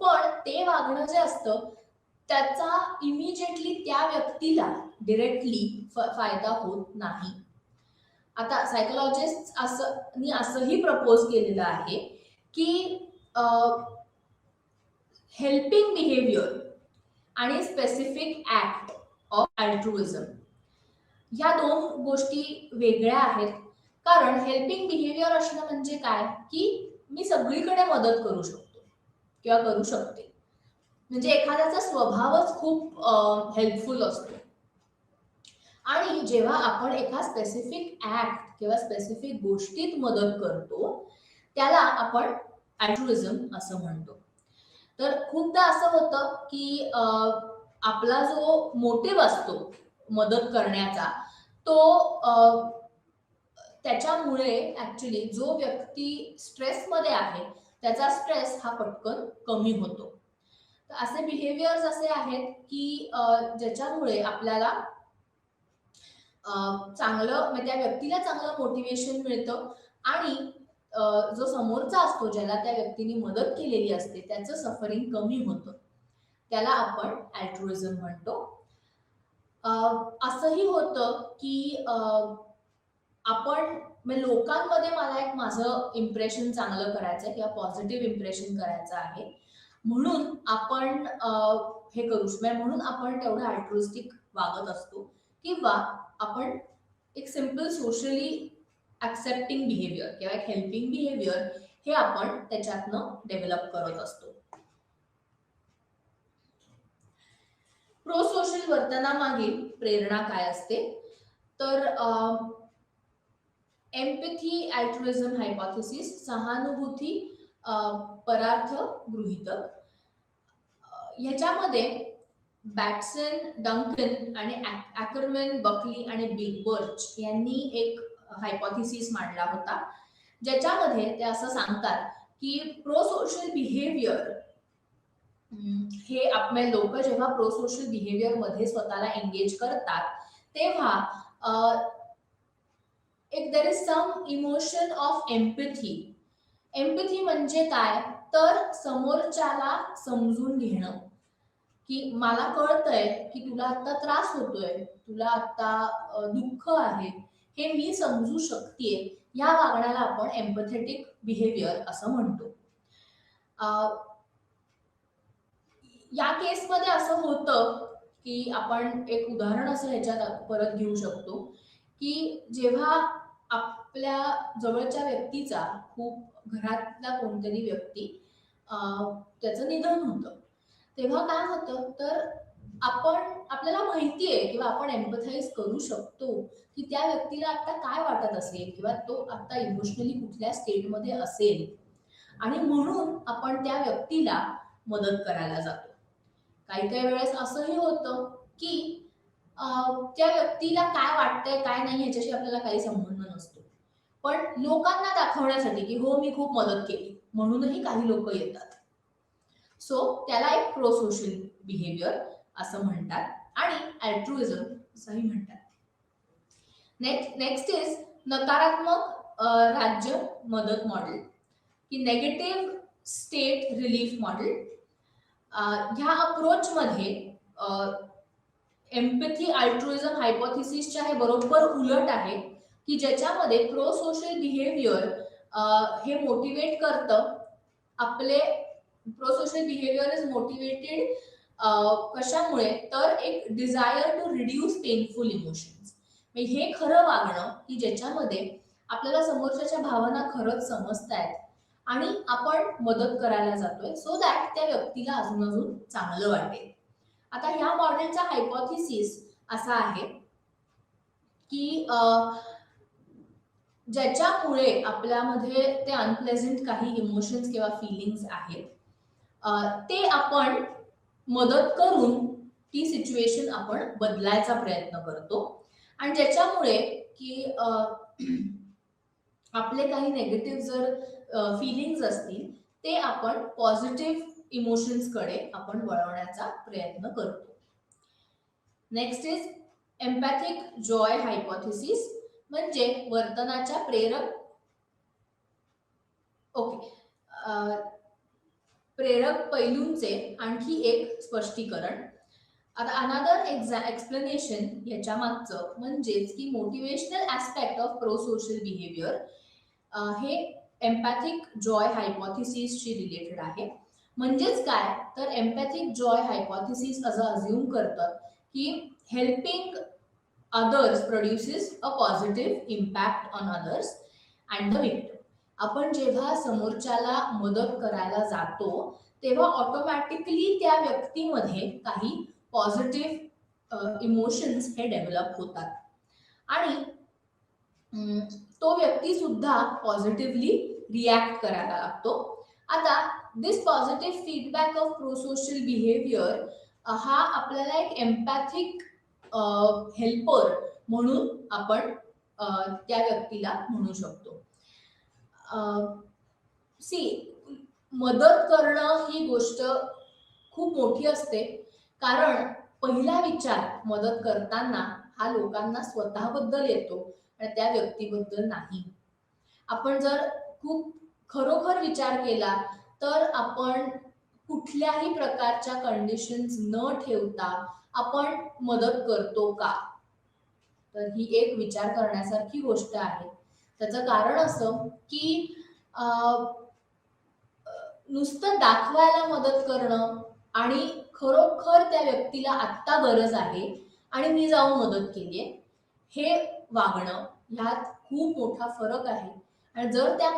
पण ते वागणं जे असतं त्याचा इमिजिएटली त्या व्यक्तीला डिरेक्टली फायदा होत नाही. आता सायकोलॉजिस्ट असंही प्रपोज केलेलं आहे की हेल्पिंग बिहेवियर आणि स्पेसिफिक ऍक्ट ऑफ अल्ट्रुइझम ह्या दोन गोष्टी वेगळ्या आहेत. कारण हेल्पिंग बिहेवियर असणं म्हणजे काय की मी सगळीकडे मदत करू शकतो किंवा करू शकते, म्हणजे एखाद्याचा स्वभावच खूप हेल्पफुल असतो. आणि जेव्हा आपण एका स्पेसिफिक ऍक्ट किंवा स्पेसिफिक गोष्टीत मदत करतो त्याला आपण अल्ट्रुइझम असं म्हणतो. तर खूपदा असं होतं की आपला जो मोटिव्ह असतो मदत करण्याचा तो त्याच्यामुळे ऍक्च्युली जो व्यक्ती स्ट्रेसमध्ये आहे त्याचा स्ट्रेस हा पटकन कमी होतो. तर असे बिहेवियर्स असे आहेत की ज्याच्यामुळे आपल्याला चांगलं म्हणजे त्या व्यक्तीला चांगलं मोटिवेशन मिळतं आणि जो समोरचा असतो ज्याला त्या व्यक्तीने मदत केलेली असते त्याचं सफरिंग कमी होतं. त्याला आपण अल्ट्रुइझम म्हणतो. असंही होतं की आपण लोकांमध्ये मला एक माझं इम्प्रेशन चांगलं करायचं किंवा पॉझिटिव्ह इम्प्रेशन करायचं आहे म्हणून आपण हे करू शकतो, म्हणून आपण तेवढं अल्ट्रुइस्टिक वागत असतो किंवा आपण एक सिम्पल सोशली ऍक्सेप्टिंग बिहेवियर किंवा एक हेल्पिंग बिहेवियर हे आपण त्याच्यातनं डेव्हलप करत असतो. प्रो सोशल वर्तनामागील प्रेरणा काय असते? तर एम्पॅथी अल्ट्रुइझम हायपोथेसिस, सहानुभूती परार्थ गृहीतक. ह्याच्यामध्ये बॅटसन, डंकन आणि ॲकरमॅन, बकली आणि बिग बर्च यांनी एक हायपोथेसिस मांडला होता ज्याच्यामध्ये ते असं सांगतात की प्रो सोशल बिहेवियर हे आपले लोक जेव्हा प्रो सोशल बिहेवियर मध्ये स्वतःला एंगेज करतात तेव्हा एक there is some emotion of empathy empathy म्हणजे काय, तर समोरच्याला समजून घेणं, की मला कळतंय की तुला आता त्रास होतोय, तुला आता दुःख आहे, हे मी समजू शकतेय. या वागण्याला आपण एम्पॅथेटिक बिहेवियर असं म्हणतो. या केसमध्ये असं होतं की आपण एक उदाहरण असं ह्याच्यात परत घेऊ शकतो, की जेव्हा आपल्या जवळच्या व्यक्तीचा, खूप घरातला कोणतरी व्यक्ती त्याचं निधन होतं, तेव्हा काय होतं, तर आपल्याला माहिती आहे किंवा आपण एम्पथाइज करू शकतो की त्या व्यक्तीला आता काय वाटत असेल किंवा तो आता इमोशनली कुठल्या स्टेटमध्ये असेल, आणि म्हणून आपण त्या व्यक्तीला मदत करायला जातो. काही काही वेळेस असंही होतं की त्या व्यक्तीला काय वाटतंय काय नाही ह्याच्याशी आपल्याला काही संबंध नसतो, पण लोकांना दाखवण्यासाठी की हो मी खूप मदत केली म्हणूनही काही लोक येतात. सो त्याला एक प्रो सोशल बिहेवियर असं म्हणतात आणि अल्ट्रुइझम असंही म्हणतात. नेक्स्ट इज नकारात्मक राज्य मदत मॉडेल, की नेगेटिव्ह स्टेट रिलीफ मॉडेल. ह्या अप्रोच मध्ये एम्पॅथी अल्ट्रुइझम हायपोथेसिसच्या हे बरोबर उलट आहे, की ज्याच्यामध्ये प्रो सोशल बिहेवियर हे मोटिवेट करतं. आपले pro social behaviour is motivated कशामुळे, तर एक desire to reduce painful emotions. हे खरं वागणं की ज्याच्यामध्ये आपल्याला समोरच्याच्या भावना खरंच समजतायत आणि आपण मदत करायला जातोय सो दॅट त्या व्यक्तीला अजून अजून चांगलं वाटेल. आता ह्या मॉडेलचा हायपोथेसिस असा आहे की ज्याच्यामुळे आपल्यामध्ये ते अनप्लेझंट काही इमोशन्स किंवा फिलिंग्स आहेत, ते आपण मदत करून ती सिच्युएशन आपण बदलायचा प्रयत्न करतो. आणि ज्याच्यामुळे की आपले काही नेगेटिव्ह जर फिलिंग्स असतील ते आपण पॉझिटिव्ह इमोशन्स कडे आपण वळवण्याचा प्रयत्न करतो. नेक्स्ट इज एम्पॅथिक जॉय हायपोथेसिस, म्हणजे वर्तनाच्या प्रेरक प्रेरक पैलूंचे आणखी एक स्पष्टीकरण. आता अनदर एक्सप्लेनेशन ह्याच्या मागचं म्हणजेच की motivational aspect of pro social behaviour हे एम्पॅथिक जॉय हायपोथेसिसशी रिलेटेड आहे. म्हणजेच काय, तर एम्पॅथिक जॉय हायपोथेसिस असं अज्युम करतं की helping others produces a positive impact on others and the victim. आपण जेव्हा समोरच्याला मदत करायला जातो तेव्हा ऑटोमॅटिकली त्या व्यक्तीमध्ये काही पॉझिटिव्ह इमोशन्स हे डेव्हलप होतात आणि तो व्यक्ती सुद्धा पॉझिटिव्हली रिॲक्ट करायला लागतो. आता this positive feedback of pro social behaviour हा आपल्याला एक एम्पॅथिक हेल्पर म्हणून आपण त्या व्यक्तीला म्हणू शकतो. मदत करणं ही गोष्ट खूप मोठी असते, कारण पहिला विचार मदत करताना हा लोकांना स्वतःबद्दल येतो आणि त्या व्यक्तीबद्दल नाही. आपण जर खूप खरोखर विचार केला तर आपण कुठल्याही प्रकारच्या कंडिशन्स न ठेवता आपण मदत करतो का, तर ही एक विचार करण्यासारखी गोष्ट आहे. त्याचं कारण असं की नुसतं दाखवायला मदत करणं आणि खरोखर त्या व्यक्तीला आत्ता गरज आहे आणि मी जाऊन मदत केलीये हे वागणं, ह्यात खूप मोठा फरक आहे. आणि जर त्या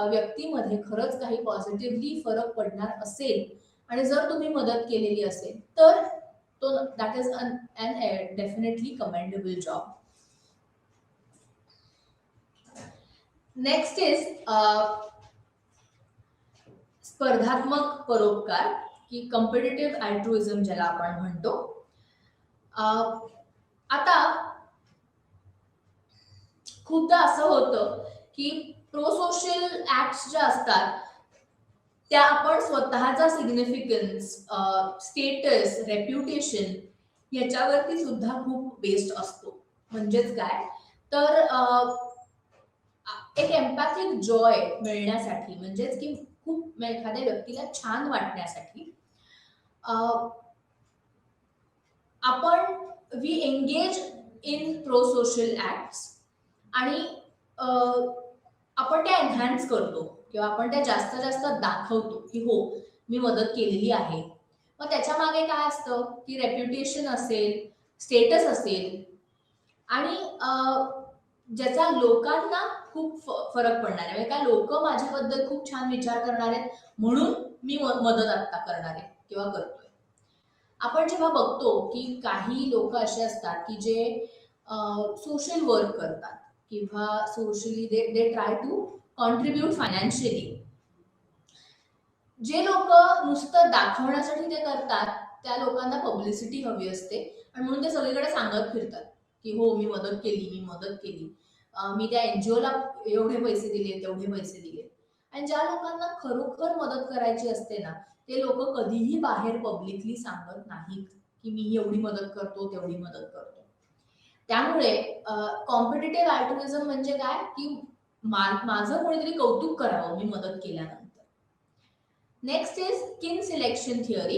व्यक्तीमध्ये खरंच काही पॉझिटिव्हली फरक पडणार असेल आणि जर तुम्ही मदत केलेली असेल तर तो that is an definitely commendable job. Next is स्पर्धात्मक परोपकार की कॉम्पिटिटिव्ह अल्ट्रुइझम ज्याला आपण म्हणतो. आता खूपदा असं होतं की प्रो सोशल ऍक्ट्स ज्या असतात त्या आपण स्वतःचा सिग्निफिकन्स, स्टेटस, रेप्युटेशन याच्यावरती सुद्धा खूप बेस्ड असतो. म्हणजेच काय, तर एक एम्पॅथिक जॉय मिळण्यासाठी, म्हणजेच की खूप एखाद्या व्यक्तीला छान वाटण्यासाठी आपण we engage in pro social acts आणि आपण त्या एन्हान्स करतो किंवा आपण त्या जास्त जास्त दाखवतो की हो मी मदत केलेली आहे. मग त्याच्या मागे काय असतं की रेप्युटेशन असेल, स्टेटस असेल आणि ज्याचा लोकांना खूप फरक पडणार आहे. म्हणजे काय, लोक माझ्याबद्दल खूप छान विचार करणार आहेत म्हणून मी मदत आत्ता करणार आहे किंवा करतोय. आपण जेव्हा बघतो की काही लोक असे असतात की जे सोशल वर्क करतात किंवा socially they they try to contribute financially. जे लोक नुसतं दाखवण्यासाठी ते करतात त्या लोकांना पब्लिसिटी हवी असते आणि म्हणून ते सगळीकडे सांगत फिरतात की हो मी मदत केली, मी मदत केली, मी त्या एनजीओला एवढे पैसे दिले, तेवढे पैसे दिले. आणि ज्या लोकांना खरोखर मदत करायची असते ना, ते लोक कधीही बाहेर पब्लिकली सांगत नाहीत की मी एवढी मदत करतो, तेवढी मदत करतो. त्यामुळे कॉम्पिटिटिव्ह अल्ट्रुइझम म्हणजे काय की माझं कोणीतरी कौतुक करावं मी मदत केल्यानंतर. नेक्स्ट इज किन सिलेक्शन थिअरी.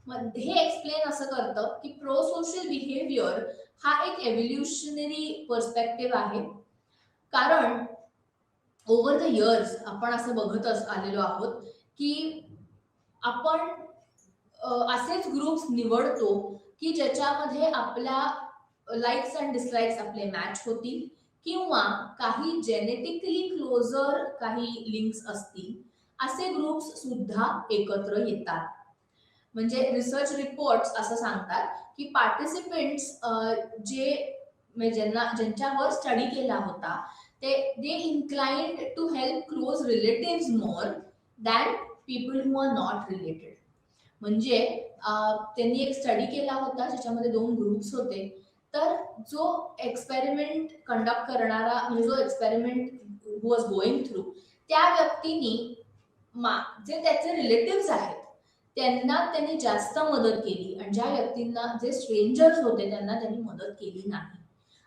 हे एक्सप्लेन असं करतं की प्रो सोशल बिहेवियर हा एक एव्होल्युशनरी पर्स्पेक्टिव्ह आहे. कारण ओव्हर द इयर्स आपण असं बघत आलेलो आहोत की आपण असेच ग्रुप्स निवडतो की ज्याच्यामध्ये आपल्या लाईक्स अँड डिसलाईक्स आपले मॅच होतील किंवा काही जेनेटिकली क्लोजर काही लिंक्स असतील, असे ग्रुप्स सुद्धा एकत्र येतात. म्हणजे रिसर्च रिपोर्ट्स असं सांगतात की पार्टिसिपेंट्स जे ज्यांच्यावर स्टडी केला होता ते they inclined to help close relatives more than people who are not related. म्हणजे त्यांनी एक स्टडी केला होता ज्याच्यामध्ये 2 ग्रुप्स होते. तर जो एक्सपेरिमेंट कंडक्ट करणारा, म्हणजे जो experiment who was going through, त्या व्यक्तीनी जे त्याचे रिलेटिव्ह आहेत त्यांना त्यांनी जास्त मदत केली आणि ज्या व्यक्तींना, जे स्ट्रेंजर्स होते, त्यांना त्यांनी मदत केली नाही.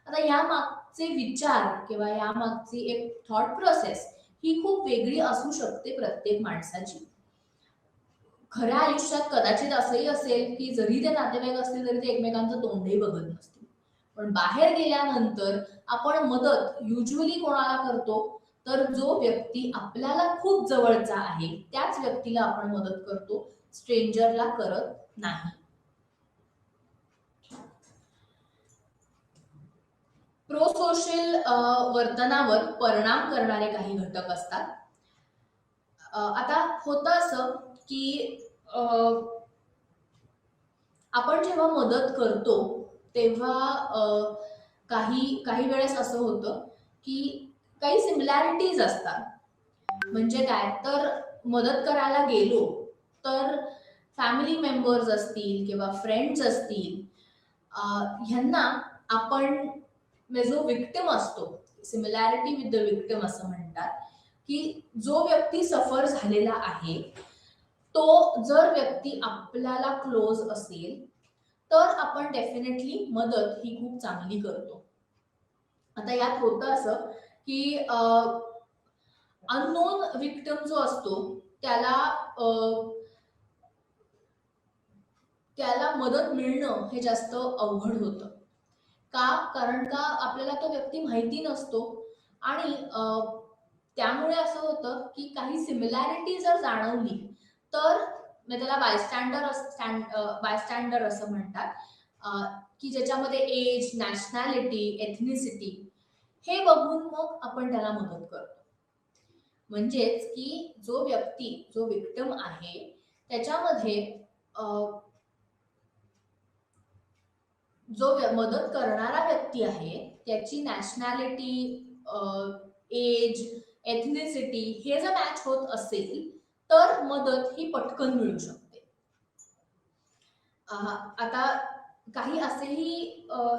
आता या मागचे विचार किंवा या मागची एक थॉट प्रोसेस ही खूप वेगळी असू शकते प्रत्येक माणसाची. खऱ्या आयुष्यात कदाचित असंही असेल की जरी ते नातेवाईक असतील तरी ते एकमेकांचं तोंडही बघत नसतील, पण बाहेर गेल्यानंतर आपण मदत युजली कोणाला करतो, तर जो व्यक्ती आपल्याला खूप जवळचा आहे त्याच व्यक्तीला आपण मदत करतो, स्ट्रेंजरला करत नाही. प्रो सोशल वर्तनावर परिणाम करणारे काही घटक असतात. आता होतं असं की आपण जेव्हा मदत करतो तेव्हा काही काही वेळेस असं होतं की काही सिमिलॅरिटीज असतात. म्हणजे काय, तर मदत करायला गेलो तर फॅमिली मेंबर्स असतील किंवा फ्रेंड्स असतील, ह्यांना आपण जो विक्टिम असतो, सिमिलॅरिटी विथ द विक्टिम असं म्हणतात की जो व्यक्ती सफर झालेला आहे तो जर व्यक्ती आपल्याला क्लोज असेल तर आपण डेफिनेटली मदत ही खूप चांगली करतो. आता यात होतं असं की अननोन विक्टिम जो असतो त्याला त्याला मदत मिळणं हे जास्त अवघड होतं. का? कारण का आपल्याला तो व्यक्ती माहिती नसतो आणि त्यामुळे असं होतं की काही सिमिलॅरिटी जर जाणवली तर त्याला बायस्टँडर असं म्हणतात, की ज्याच्यामध्ये एज, नॅशनॅलिटी, एथनिसिटी हे बघून मग आपण त्याला मदत करतो. म्हणजेच की जो व्यक्ती, जो विक्टिम आहे त्याच्यामध्ये जो मदत करणारा व्यक्ती आहे त्याची नॅशनॅलिटी, एज, एथनिसिटी हे जर मॅच होत असेल तर मदत ही पटकन मिळू शकते. आता काही असेही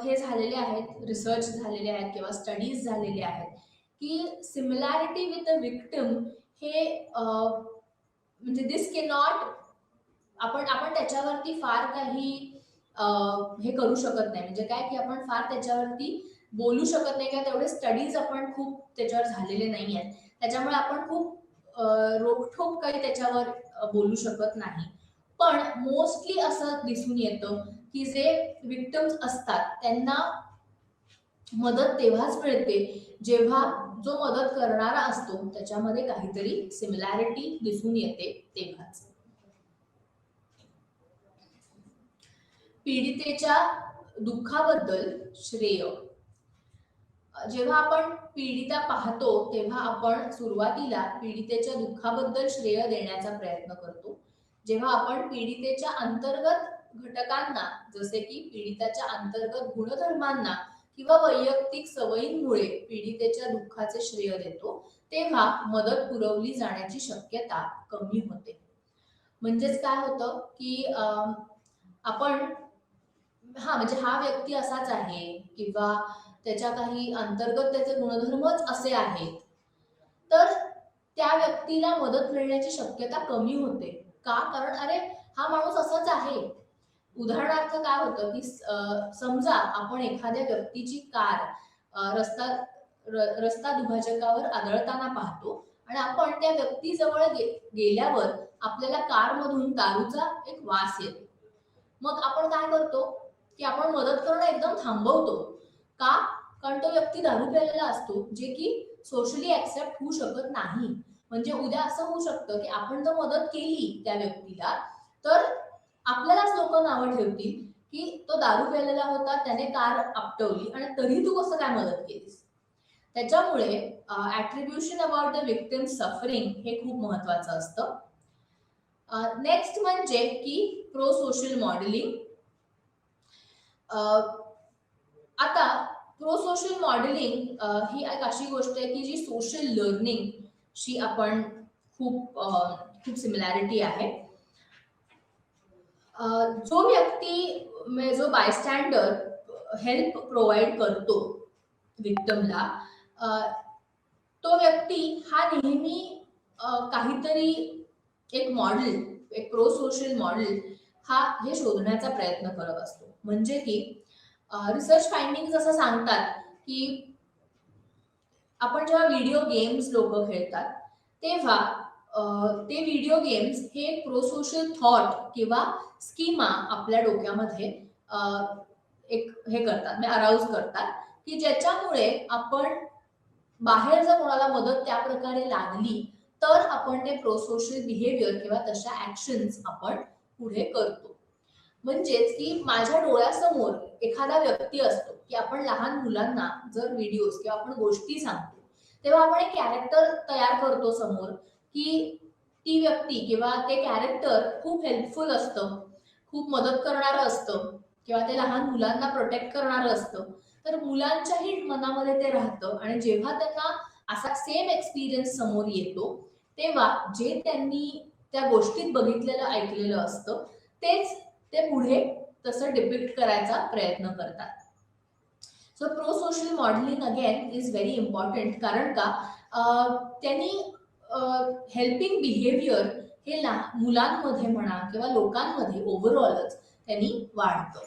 हे झालेले आहेत, रिसर्च झालेले आहेत किंवा स्टडीज झालेले आहेत की सिमिलॅरिटी विथ अ विक्टिम हे म्हणजे दिस के नॉट, आपण त्याच्यावरती फार काही हे करू शकत नाही. म्हणजे काय की आपण फार त्याच्यावरती बोलू शकत नाही किंवा तेवढे स्टडीज आपण खूप त्याच्यावर झालेले नाही आहेत, त्याच्यामुळे आपण खूप रोखठोक काही त्याच्यावर बोलू शकत नाही. पण मोस्टली असं दिसून येतं की जे विक्टिम्स असतात त्यांना मदत तेव्हाच मिळते जेव्हा जो मदत करणारा असतो त्याच्यामध्ये काहीतरी सिमिलॅरिटी दिसून येते तेव्हाच. पीडितेच्या दुःखाबद्दल श्रेय. जेव्हा आपण पीडिता पाहतो तेव्हा आपण सुरुवातीला पीडितेच्या दुःखाबद्दल श्रेय देण्याचा प्रयत्न करतो. जेव्हा आपण पीडितेच्या अंतर्गत घटकांना जसे की पीडिताच्या अंतर्गत गुणधर्मांना किंवा वैयक्तिक सवयींमुळे पीडितेच्या दुःखाचे श्रेय देतो तेव्हा मदत पुरवली जाण्याची शक्यता कमी होते. म्हणजेच काय होतं की आपण म्हणजे हा व्यक्ती असाच आहे किंवा त्याच्या काही अंतर्गत त्याचे गुणधर्मच असे आहेत, तर त्या व्यक्तीला मदत मिळण्याची शक्यता कमी होते. का? कारण अरे हा माणूस असाच आहे. उदाहरणार्थ काय होतं की समजा आपण एखाद्या व्यक्तीची कार रस्ता दुभाजकावर आदळताना पाहतो आणि आपण त्या व्यक्तीजवळ गेल्यावर आपल्याला कारमधून दारूचा एक वास येतो. मग आपण काय करतो की आपण मदत करणं एकदम थांबवतो. का? कारण तो व्यक्ती दारू प्यायलेला असतो, जे की सोशली ऍक्सेप्ट होऊ शकत नाही. म्हणजे उद्या असं होऊ शकतं की आपण जर मदत केली त्या व्यक्तीला तर आपल्यालाच लोक नावं ठेवतील की तो दारू प्यायलेला होता, त्याने कार आपटवली आणि तरी तू कसं काय मदत केलीस. त्याच्यामुळे ऍट्रिब्युशन अबाउट द विक्टिम सफरिंग हे खूप महत्वाचं असतं. नेक्स्ट म्हणजे की प्रो सोशल मॉडेलिंग. आता प्रो सोशल मॉडेलिंग ही एक अशी गोष्ट आहे की जी सोशल लर्निंग शी आपण खूप खूप सिमिलॅरिटी आहे. जो व्यक्ती जो बायस्टँडर हेल्प प्रोव्हाइड करतो विक्टिमला, तो व्यक्ती हा नेहमी काहीतरी एक मॉडेल, एक प्रो सोशल मॉडेल हे शोधण्याचा प्रयत्न करत असतो. म्हणजे की रिसर्च फाइंडिंग असं सांगतात की आपण जेव्हा व्हिडिओ गेम्स लोक खेळतात तेव्हा ते व्हिडिओ गेम्स हे प्रो सोशल थॉट किंवा स्कीमा आपल्या डोक्यामध्ये एक हे करतात, म्हणजे अराउज करतात की ज्याच्यामुळे आपण बाहेर जर कोणाला मदत त्या प्रकारे लागली तर आपण ते प्रो सोशल बिहेवियर किंवा तशा ऍक्शन्स आपण पुढे करतो. म्हणजेच की माझ्या डोळ्यासमोर एखादा व्यक्ती असतो की आपण लहान मुलांना जर व्हिडिओज किंवा आपण गोष्टी सांगतो तेव्हा आपण एक कॅरेक्टर तयार करतो समोर की ती व्यक्ती किंवा ते कॅरेक्टर खूप हेल्पफुल असतं, खूप मदत करणारं असतं किंवा ते लहान मुलांना प्रोटेक्ट करणारं असतं. तर मुलांच्याही मनामध्ये ते राहतं आणि जेव्हा त्यांना असा सेम एक्सपिरियन्स समोर येतो तेव्हा जे त्यांनी त्या गोष्टीत बघितलेलं ऐकलेलं असतं तेच ते पुढे तसं डिपिक्ट करायचा प्रयत्न करतात. So pro social modelling again is very important, कारण का त्यांनी हेल्पिंग बिहेवियर हे मुलांमध्ये म्हणा किंवा लोकांमध्ये ओव्हरऑलच त्यांनी वाढतं.